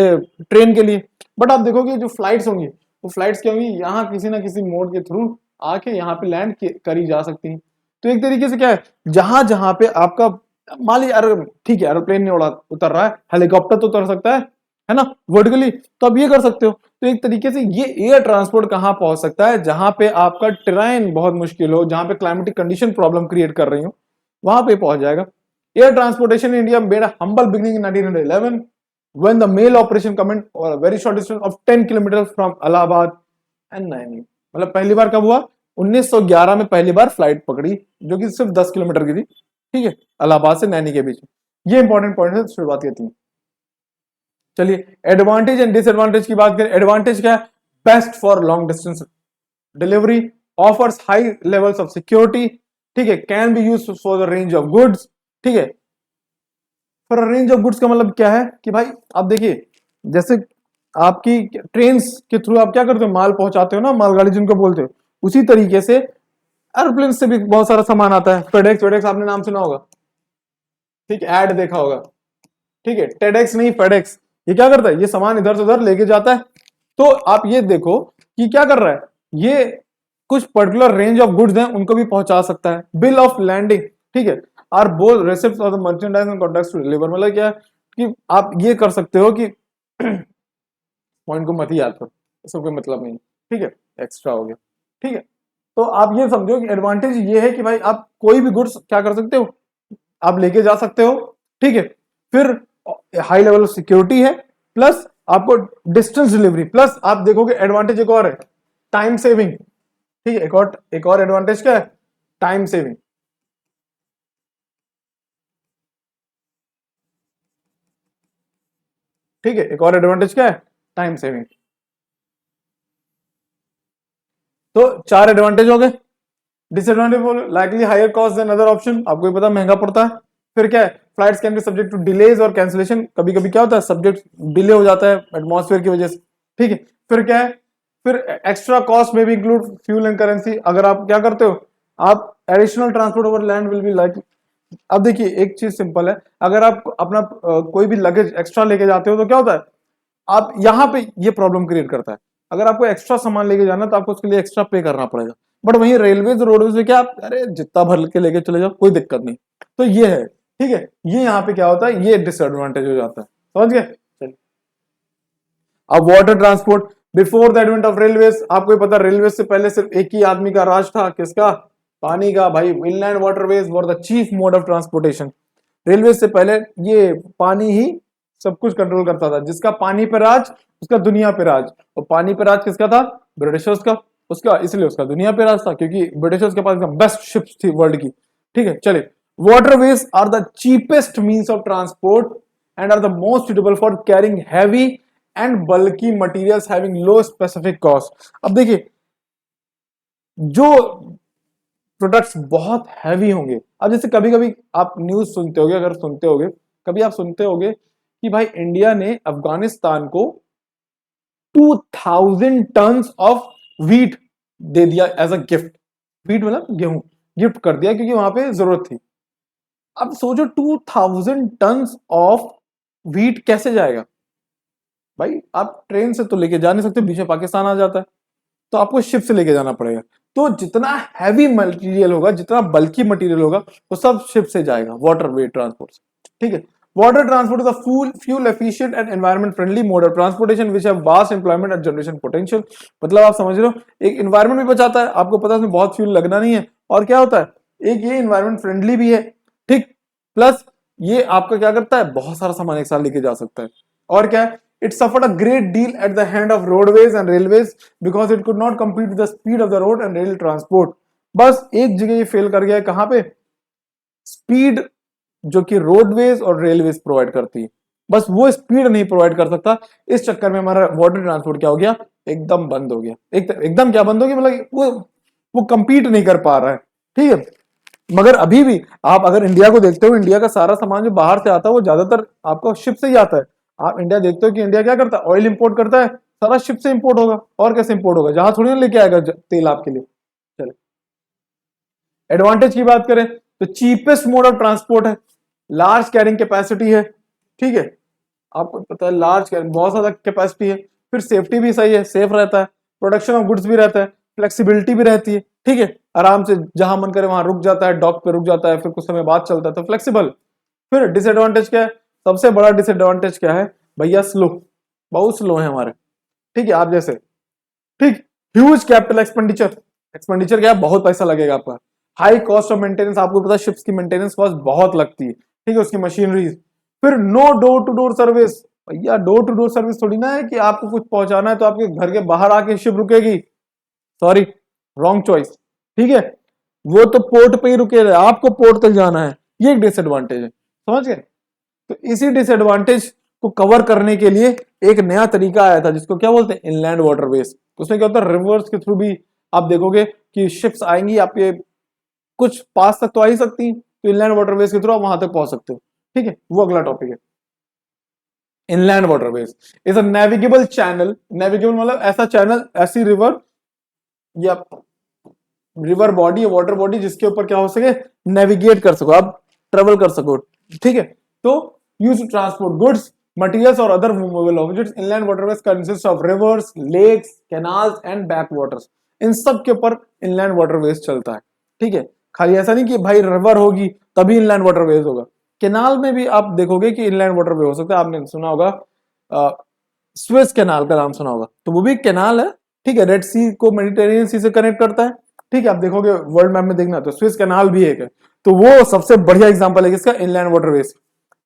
ट्रेन के लिए। बट आप देखोगे जो फ्लाइट्स होंगी, वो फ्लाइट्स क्या होंगी, यहाँ किसी ना किसी मोड के थ्रू आके यहाँ पे लैंड करी जा सकती हैं। तो एक तरीके से क्या है, जहां जहां पे आपका, मान लीजिए अरे ठीक है, एरोप्लेन नहीं उतर रहा है, हेलीकॉप्टर तो उतर सकता है ना, वर्टिकली, तो आप ये कर सकते हो। तो एक तरीके से ये एयर ट्रांसपोर्ट कहां पहुंच सकता है, जहां पे आपका ट्रेन बहुत मुश्किल हो, जहां पे क्लाइमेटिक कंडीशन प्रॉब्लम क्रिएट कर रही हो, वहां पे पहुंच जाएगा। Air transportation in India made a humble beginning in 1911 when the mail operation commenced or a very short distance of 10 kilometers from Allahabad and Naini। मतलब पहली बार कब हुआ, 1911 में पहली बार फ्लाइट पकड़ी, जो कि सिर्फ 10 किलोमीटर की थी, ठीक है, इलाहाबाद से नैनी के बीच। ये इंपॉर्टेंट पॉइंट है, शुरुआत की थी। चलिए एडवांटेज एंड डिसएडवांटेज की बात करें। एडवांटेज क्या है, best for long distance delivery, offers high levels of security, ठीक है, can be use for the range of goods, ठीक है। फॉर रेंज ऑफ गुड्स का मतलब क्या है कि भाई आप देखिए, जैसे आपकी ट्रेन के थ्रू आप क्या करते हो, माल पहुंचाते हो ना, मालगाड़ी जिनको बोलते हो, उसी तरीके से एरोप्लेन से भी बहुत सारा सामान आता है। फेडेक्स, फेडेक्स आपने नाम सुना होगा, ठीक है, ऐड देखा होगा, ठीक है, टेडेक्स नहीं फेडेक्स। ये क्या करता है, ये सामान इधर से उधर लेके जाता है। तो आप ये देखो कि क्या कर रहा है, ये कुछ पर्टिकुलर रेंज ऑफ गुड्स हैं उनको भी पहुंचा सकता है। बिल ऑफ लैंडिंग, ठीक है, are both receipts of the merchandise and contracts to deliver. मतलब क्या है कि आप ये कर सकते हो कि पॉइंट को मत ही याद करो, इसका कोई मतलब नहीं, ठीक है, एक्स्ट्रा हो गया, ठीक है। तो आप ये समझो कि एडवांटेज ये है कि भाई आप कोई भी गुड्स क्या कर सकते हो, आप लेके जा सकते हो, ठीक है। फिर हाई लेवल ऑफ सिक्योरिटी है, प्लस आपको डिस्टेंस डिलीवरी, प्लस आप देखोगे एडवांटेज एक और है, टाइम सेविंग, ठीक है, एक और एडवांटेज क्या है, टाइम सेविंग, ठीक है, एक और एडवांटेज क्या है, टाइम सेविंग। तो 4 एडवांटेज हो गए। Disadvantage likely higher cost than other option, आपको भी पता महंगा पड़ता है, फिर क्या है, flights can be subject to delays और कैंसिलेशन, कभी कभी क्या होता है सब्जेक्ट डिले हो जाता है एटमॉस्फेयर की वजह से, ठीक है। फिर क्या है, फिर एक्स्ट्रा कॉस्ट में भी इंक्लूड फ्यूल एंड करेंसी, अगर आप क्या करते हो, आप additional transport over land will be like, अब देखिए एक चीज सिंपल है, अगर आप अपना कोई भी लगेज एक्स्ट्रा लेके जाते हो तो क्या होता है, आप यहां पे ये प्रॉब्लम क्रिएट करता है, अगर आपको एक्स्ट्रा सामान लेके जाना तो आपको उसके लिए एक्स्ट्रा पे करना पड़ेगा, बट वहीं रेलवेज रोडवेज में क्या आप अरे जितना भर के लेके चले जाओ कोई दिक्कत नहीं, तो ये है, ठीक है। ये यहाँ पे क्या होता है, ये डिसएडवांटेज हो जाता है, समझ गए। अब water transport, before the advent of railways, आपको ही पता रेलवे से पहले सिर्फ एक ही आदमी का राज था, किसका, पानी का, भाई inland waterways were the chief mode of transportation, railway से पहले ये पानी ही सब कुछ कंट्रोल करता था, जिसका पानी पे राज उसका दुनिया पे राज, और पानी पे राज किसका था, ब्रिटिशर्स का, उसका इसलिए उसका दुनिया पे राज था क्योंकि ब्रिटिशर्स के पास बेस्ट शिप्स थी वर्ल्ड की, ठीक है। चलिए, waterways are the cheapest means of transport and are the most suitable for carrying heavy and bulky materials having low specific cost। अब देखिए जो प्रोडक्ट्स बहुत हैवी होंगे, अब जैसे कभी कभी आप न्यूज सुनते होगे, अगर सुनते होगे कभी आप सुनते होगे कि भाई इंडिया ने अफगानिस्तान को 2000 टन्स ऑफ व्हीट दे दिया एज अ गिफ्ट, व्हीट मतलब गेहूं गिफ्ट कर दिया क्योंकि वहां पे जरूरत थी। अब सोचो 2000 टन्स ऑफ व्हीट कैसे जाएगा, भाई आप ट्रेन से तो लेके जा नहीं सकते, बीच में पाकिस्तान आ जाता है, तो आपको शिप से लेके जाना पड़ेगा, तो जितना हैवी मटेरियल होगा, जितना बल्कि मटेरियल होगा, वो सब शिप से जाएगा, वाटर वे ट्रांसपोर्ट से, ठीक है। Water transport is a fuel efficient and environment friendly mode of transportation which have vast employment and generation potential, मतलब आप समझ रहे हो, एक एनवायरमेंट भी बचाता है, आपको पता है इसमें बहुत फ्यूल लगना नहीं है, और क्या होता है एक ये एनवायरमेंट फ्रेंडली भी है, ठीक, प्लस ये आपका क्या करता है, बहुत सारा सामान एक साथ लेके जा सकता है, और क्या है, it suffered a great deal at the hand of roadways and railways because it could not compete with the speed of the road and rail transport। बस एक जगह ये फेल कर गया है, कहां पे, स्पीड जो कि रोडवेज और रेलवेज प्रोवाइड करती है, बस वो स्पीड नहीं प्रोवाइड कर सकता, इस चक्कर में हमारा वाटर ट्रांसपोर्ट क्या हो गया, एकदम बंद हो गया, एकदम क्या बंद हो गया, मतलब वो कंपीट नहीं कर पा रहा है, ठीक है। मगर अभी भी आप अगर इंडिया को देखते हो, इंडिया का सारा सामान जो बाहर से आता है वो ज्यादातर आपको शिप से ही आता है, आप इंडिया देखते हो कि इंडिया क्या करता है, ऑयल इंपोर्ट करता है, सारा शिप से इंपोर्ट होगा, और कैसे इंपोर्ट होगा, जहां थोड़ी ना लेके आएगा तेल आपके लिए। चले, एडवांटेज की बात करें तो चीपेस्ट मोड ऑफ ट्रांसपोर्ट है, लार्ज कैरिंग कैपेसिटी है, ठीक है, आपको पता है लार्ज कैरिंग बहुत ज्यादा कैपेसिटी है, फिर सेफ्टी भी सही है, सेफ रहता है, प्रोडक्शन ऑफ गुड्स भी रहता है, फ्लेक्सिबिलिटी भी रहती है, ठीक है, आराम से जहां मन करे वहां रुक जाता है, डॉक पे रुक जाता है, फिर कुछ समय बाद चलता है, तो फ्लेक्सिबल। फिर डिसएडवांटेज क्या है, सबसे बड़ा डिसएडवांटेज क्या है भैया, स्लो, बहुत स्लो है हमारे, ठीक है, आप जैसे, ठीक, ह्यूज कैपिटल एक्सपेंडिचर, एक्सपेंडिचर क्या है, बहुत पैसा लगेगा आपका, हाई कॉस्ट ऑफ मेंटेनेंस, आपको पता है शिप्स की मेंटेनेंस कॉस्ट बहुत लगती है, ठीक है, उसकी मशीनरीज, फिर no door to door service, भैया डोर टू डोर सर्विस थोड़ी ना है कि आपको कुछ पहुंचाना है तो आपके घर के बाहर आके शिप रुकेगी, सॉरी रॉन्ग चॉइस, ठीक है, वो तो पोर्ट पे ही रुके, आपको पोर्ट तक जाना है, ये एक डिसएडवांटेज है, समझ गए। तो इसी डिसएडवांटेज को कवर करने के लिए एक नया तरीका आया था जिसको क्या बोलते हैं, इनलैंड वाटरवेज, उसमें क्या होता है, रिवर्स के थ्रू भी आप देखोगे कि शिप्स आएंगी आपके कुछ पास तक तो आ ही सकती हैं, तो इनलैंड वाटरवेज के थ्रू आप वहां तक पहुंच सकते हो, ठीक है, वो अगला टॉपिक है। Inland waterways is a navigable channel, navigable मतलब ऐसा चैनल, ऐसी रिवर या रिवर बॉडी या वाटर बॉडी जिसके ऊपर क्या हो सके, नेविगेट कर सको, आप ट्रेवल कर सको, ठीक है। तो use to transport goods materials और other movable objects, inland waterways consist of rivers, lakes, canals and back waters, इन सब के ऊपर इनलैंड वाटरवेज चलता है, ठीक है। खाली ऐसा नहीं कि भाई रिवर होगी तभी इनलैंड वाटरवेज होगा, कैनाल में भी आप देखोगे कि इनलैंड वाटरवे हो सकता है, आपने सुना होगा स्वेज कैनाल का नाम सुना होगा, तो वो भी कैनाल है, ठीक है, रेड सी को मेडिटेरेनियन सी से कनेक्ट करता है, ठीक है, आप देखोगे वर्ल्ड मैप में देखना तो स्विस कैनाल भी एक है, तो वो सबसे बढ़िया एग्जांपल है किसका, इनलैंड वाटरवेज,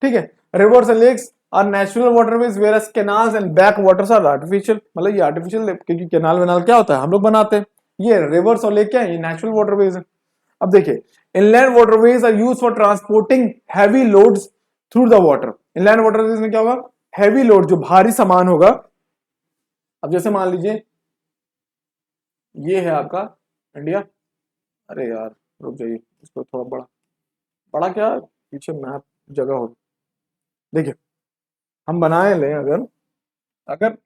ठीक है। Rivers and lakes are natural waterways whereas canals and back waters are artificial, मतलब ये आर्टिफिशियल क्योंकि कैनाल वेनाल क्या होता है हम लोग बनाते हैं, ये रिवर्स और लेक क्या है, ये नेचुरल वाटरवेज है। अब देखिए inland waterways are used for transporting heavy loads through the water, inland waterways में क्या होगा, हैवी लोड जो भारी सामान होगा, अब जैसे मान लीजिए ये है आपका इंडिया, अरे यार रुक जाइए, इसको थोड़ा बड़ा, बड़ा क्या पीछे मैप जगह होगी। देखिए हम बनाए लें, अगर अगर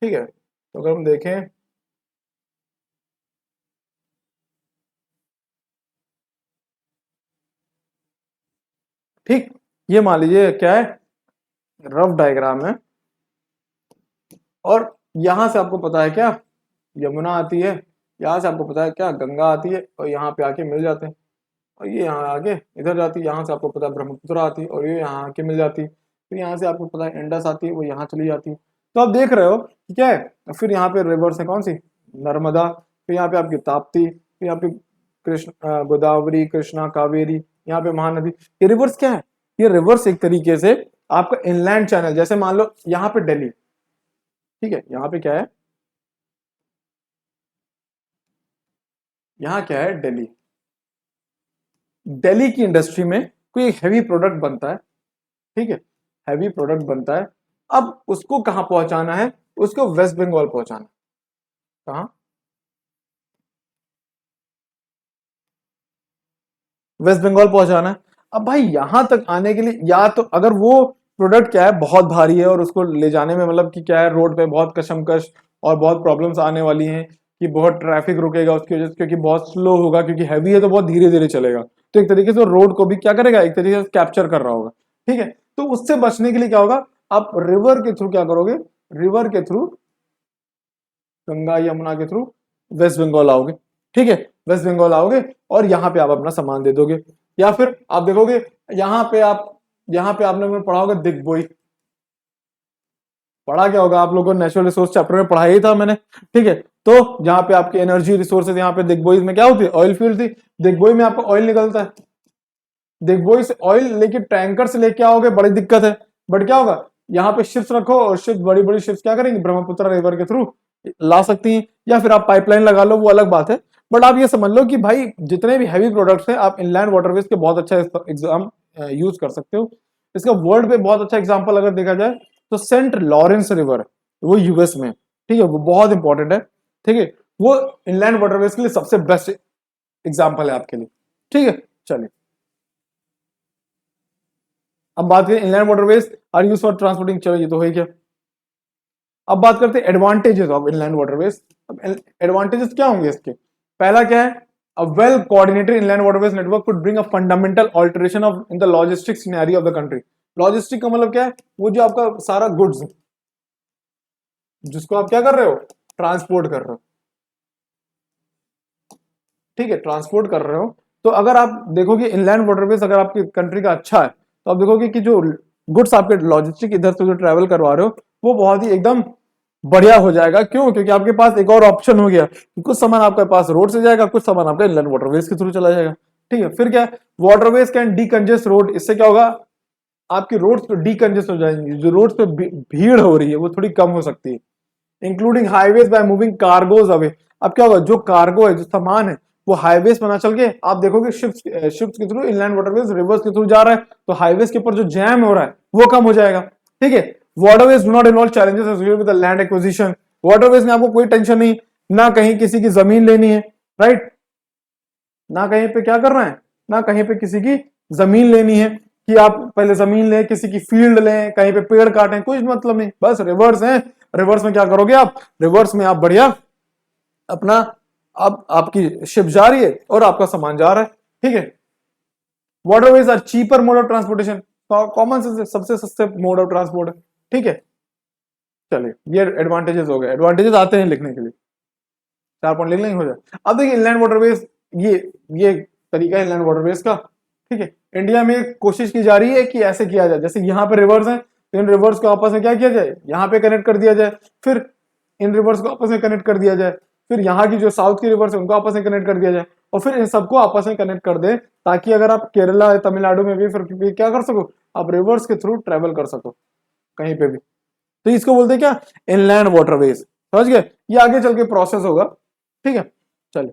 ठीक है, तो अगर हम देखें, ठीक, ये मान लीजिए क्या है, रफ डायग्राम है, और यहां से आपको पता है क्या, यमुना आती है, यहाँ से आपको पता है क्या, गंगा आती है, और यहाँ पे आके मिल जाते हैं, और ये यहाँ आके इधर जाती है, यहाँ से आपको पता है ब्रह्मपुत्र आती है, और ये यहाँ आके मिल जाती है, फिर यहाँ से आपको पता है इंडस आती है, वो यहाँ चली जाती है। तो आप देख रहे हो कि क्या है, फिर यहाँ पे रिवर्स है कौन सी, नर्मदा, फिर यहाँ पे आपकी ताप्ती, फिर यहाँ पे कृष्ण, गोदावरी, कृष्णा, कावेरी, यहाँ पे महानदी। ये रिवर्स क्या है, ये रिवर्स एक तरीके से आपका इनलैंड चैनल, जैसे मान लो यहाँ पे दिल्ली, ठीक है, यहाँ पे क्या है, यहाँ क्या है, दिल्ली। दिल्ली की इंडस्ट्री में कोई एक हैवी प्रोडक्ट बनता है, ठीक है, हैवी प्रोडक्ट बनता है, अब उसको कहां पहुंचाना है, उसको वेस्ट बंगाल पहुंचाना है। कहां, वेस्ट बंगाल पहुंचाना है। अब भाई यहां तक आने के लिए, या तो अगर वो प्रोडक्ट क्या है बहुत भारी है और उसको ले जाने में मतलब कि क्या है, रोड पे बहुत कशमकश और बहुत प्रॉब्लम्स आने वाली हैं, कि बहुत ट्रैफिक रुकेगा उसकी वजह से, क्योंकि बहुत स्लो होगा, क्योंकि हैवी है तो बहुत धीरे धीरे चलेगा, तो एक तरीके से रोड को भी क्या करेगा, एक तरीके से कैप्चर कर रहा होगा। ठीक है, तो उससे बचने के लिए क्या होगा, आप रिवर के थ्रू क्या करोगे, रिवर के थ्रू, गंगा यमुना के थ्रू वेस्ट बंगाल आओगे। ठीक है, वेस्ट बंगाल आओगे और यहाँ पे आप अपना सामान दे दोगे, या फिर आप देखोगे यहाँ पे आप, यहाँ पे आपने में पढ़ा होगा दिग्बोई, पढ़ा क्या होगा आप लोगों को, नेचुरल रिसोर्स चैप्टर में पढ़ा ही था मैंने। ठीक है, तो जहां पे आपके एनर्जी रिसोर्सेज, यहाँ पे दिग्बोई में क्या होती है, ऑयल फील्ड थी, दिग्बोई में आपका ऑयल निकलता है, दिग्बोई से ऑयल लेके टैंकर से लेके आओगे, बड़ी दिक्कत है, बट क्या होगा, यहाँ पे शिप्स रखो और शिप्स, बड़ी बड़ी शिप्स क्या करेंगे, ब्रह्मपुत्र रिवर के थ्रू ला सकती हैं, या फिर आप पाइपलाइन लगा लो, वो अलग बात है। बट आप ये समझ लो कि भाई जितने भी हैवी प्रोडक्ट्स हैं, आप इनलैंड वाटरवेज के बहुत अच्छा एग्जाम यूज कर सकते हो। इसका वर्ल्ड पे बहुत अच्छा एग्जाम्पल अगर देखा जाए तो सेंट लॉरेंस रिवर, वो यूएस में, ठीक है, वो बहुत इंपॉर्टेंट है। ठीक है, वो इनलैंड वाटरवेज के लिए सबसे बेस्ट एग्जाम्पल है आपके लिए। ठीक है, चलिए अब बात करें inland waterways are use for transporting, चलो ये तो है क्या। अब बात करते हैं एडवांटेजेस ऑफ इनलैंड वाटरवेज। अब एडवांटेजेस क्या होंगे इसके, पहला क्या है, a well coordinated inland waterways network could bring a fundamental alteration of in the logistic scenario of the country। Logistic का मतलब क्या है, वो जो आपका सारा गुड्स जिसको आप क्या कर रहे हो, ट्रांसपोर्ट कर रहे हो, ठीक है, ट्रांसपोर्ट कर रहे हो। तो अगर आप देखोगे इनलैंड वाटरवेज अगर आपकी कंट्री का अच्छा है, तो आप देखोगे कि जो गुड्स आपके लॉजिस्टिक इधर से जो ट्रेवल करवा रहे हो, वो बहुत ही एकदम बढ़िया हो जाएगा। क्यों, क्योंकि आपके पास एक और ऑप्शन हो गया कि कुछ सामान आपके पास रोड से जाएगा, कुछ सामान आपका इनलैंड वाटरवेज के थ्रू चला जाएगा। ठीक है, फिर क्या है, वाटरवेज कैन डीकंजेस्ट रोड, इससे क्या होगा, आपकी रोड्स पे डीकंजेस्ट हो जाएंगी, जो रोड्स पे भीड़ हो रही है वो थोड़ी कम हो सकती है, including highways by moving cargoes away. अब क्या होगा, जो कार्गो है, जो सामान है, वो हाईवेज पर ना चल के आप देखोगे शिप्स शिप्स के थ्रू, इनलैंड वाटरवेज रिवर्स के थ्रू जा रहा है, तो हाईवेज के ऊपर जो जैम हो रहा है वो कम हो जाएगा। ठीक है, waterways do not involve challenges associated with land acquisition, waterways में आपको कोई टेंशन नहीं, ना कहीं किसी की जमीन लेनी है, राइट, ना कहीं पे क्या करना है, ना कहीं पे किसी की जमीन लेनी है, कि आप पहले जमीन लें, किसी की फील्ड लें, कहीं पे पेड़ काटें, कुछ मतलब नहीं, बस रिवर्स है। रिवर्स में क्या करोगे आप, रिवर्स में आप बढ़िया अपना, अब आपकी शिप जा रही है और आपका सामान जा रहा है। ठीक है, waterways are cheaper mode of transportation, common से सबसे सस्ते मोड ऑफ ट्रांसपोर्ट है। ठीक है, चलिए ये एडवांटेजेस हो गए, एडवांटेजेस आते हैं लिखने के लिए, 4 पॉइंट लिख लेंगे हो जाए। अब देखिए इनलैंड वाटरवेज, ये तरीका है इनलैंड वाटरवेज का। ठीक है, इंडिया में कोशिश की जा रही है कि ऐसे किया जाए, जैसे यहाँ पे रिवर्स है, तो इन रिवर्स को आपस में क्या किया जाए, यहाँ पे कनेक्ट कर दिया जाए, फिर इन रिवर्स को आपस में कनेक्ट कर दिया जाए, फिर यहाँ की जो साउथ की रिवर्स है उनको आपस में कनेक्ट कर दिया जाए, और फिर इन सबको आपस में कनेक्ट कर दे, ताकि अगर आप केरला तमिलनाडु में भी फिर क्या कर सको, आप रिवर्स के थ्रू ट्रेवल कर सको कहीं पे भी। तो इसको बोलते हैं क्या, इनलैंड वाटरवेज, समझ गए, ये आगे चल के प्रोसेस होगा। ठीक है, चलिए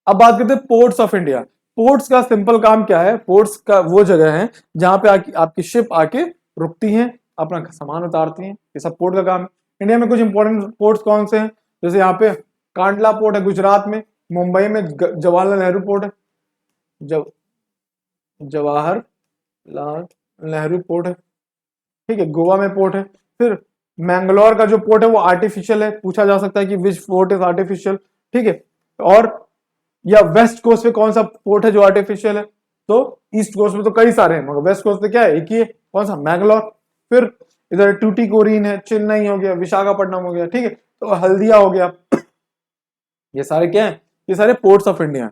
अब बात करते हैं पोर्ट्स ऑफ इंडिया। पोर्ट्स का सिंपल काम क्या है? पोर्ट्स का वो जगह है जहां पे आपकी शिप आके रुकती हैं, अपना सामान उतारती हैं, ये सब पोर्ट का काम है। इंडिया में कुछ इंपॉर्टेंट पोर्ट्स कौन से हैं? जैसे यहाँ पे कांडला पोर्ट है गुजरात में, मुंबई में जवाहरलाल नेहरू पोर्ट है, जवाहरलाल नेहरू पोर्ट है, ठीक है, गोवा में पोर्ट है। फिर मैंगलोर का जो पोर्ट है वो आर्टिफिशियल है, पूछा जा सकता है कि विच पोर्ट इज आर्टिफिशियल, ठीक है। और या वेस्ट कोस्ट पे कौन सा पोर्ट है जो आर्टिफिशियल है? तो ईस्ट कोस्ट में तो कई सारे हैं, मगर वेस्ट कोस्ट पे क्या है? एक ही है, कौन सा? मैंगलोर। फिर इधर टूटीकोरिन है, चेन्नई हो गया, विशाखापट्टनम हो गया, ठीक है, तो हल्दिया हो गया। ये सारे क्या है? ये सारे पोर्ट्स ऑफ इंडिया,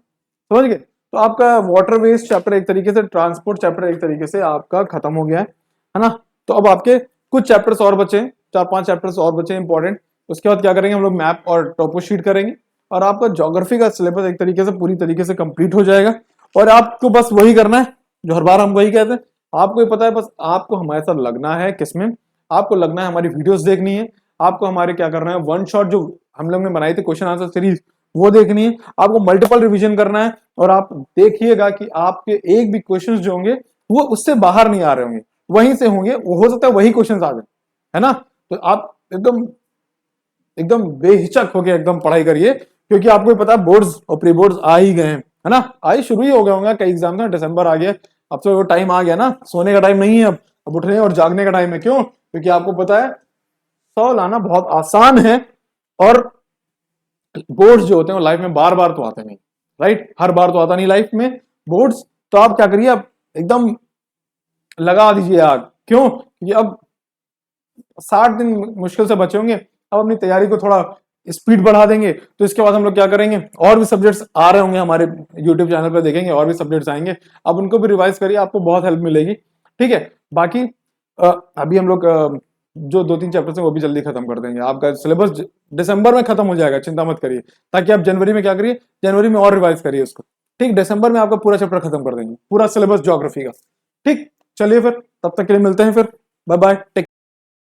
समझ गए? तो आपका वाटर वेज चैप्टर एक तरीके से, ट्रांसपोर्ट चैप्टर एक तरीके से आपका खत्म हो गया है ना। तो अब आपके कुछ चैप्टर्स और बचे, 4-5 चैप्टर्स और बचे इंपॉर्टेंट। उसके बाद क्या करेंगे हम लोग? मैप और टॉपो शीट करेंगे, और आपका ज्योग्राफी का सिलेबस एक तरीके से पूरी तरीके से कंप्लीट हो जाएगा। और आपको बस वही करना है जो हर बार हम वही कहते हैं, आपको ये पता है, बस आपको हमारे साथ लगना है। किसमें? आपको लगना है हमारी वीडियोस देखनी है, आपको हमारे क्या करना है, वन शॉट जो हम लोग ने बनाई थी क्वेश्चन आंसर सीरीज वो देखनी है, आपको मल्टीपल रिवीजन करना है। और आप देखिएगा कि आपके एक भी क्वेश्चंस जो होंगे वो उससे बाहर नहीं आ रहे होंगे, वहीं से होंगे, वो हो सकता है वही क्वेश्चंस आ जाए, है ना। तो आप एकदम एकदम बेहिचक होकर एकदम पढ़ाई करिए, क्योंकि आपको भी पता है बोर्ड्स और प्री बोर्ड्स आ ही गए हैं, है ना। आई शुरू ही हो गए होंगे, कई एग्जाम ना, दिसंबर आ गया, अब तो वो टाइम आ गया ना, सोने का टाइम नहीं है, अब उठने और जागने का टाइम है। क्यों? क्योंकि आपको पता है 100 लाना बहुत आसान है, और बोर्ड्स जो होते हैं वो लाइफ में बार बार तो आते नहीं, राइट, हर बार तो आता नहीं लाइफ में बोर्ड्स। तो आप क्या करिए, आप एकदम लगा दीजिए आग। क्यों? क्योंकि अब 60 दिन मुश्किल से बचे होंगे, अब अपनी तैयारी को थोड़ा स्पीड बढ़ा देंगे। तो इसके बाद हम लोग क्या करेंगे, और भी सब्जेक्ट्स आ रहे होंगे हमारे यूट्यूब चैनल पर, देखेंगे और भी सब्जेक्ट्स आएंगे, अब उनको भी रिवाइज करिए, आपको बहुत हेल्प मिलेगी, ठीक है। बाकी अभी हम लोग जो 2-3 चैप्टर्स हैं वो भी जल्दी खत्म कर देंगे, आपका सिलेबस दिसंबर में खत्म हो जाएगा, चिंता मत करिए, ताकि आप जनवरी में क्या करिए, जनवरी में और रिवाइज करिए उसको, ठीक। दिसंबर में आपका पूरा चैप्टर खत्म कर देंगे, पूरा सिलेबस ज्योग्राफी का, ठीक। चलिए फिर, तब तक के लिए मिलते हैं फिर, बाय बाय, टेक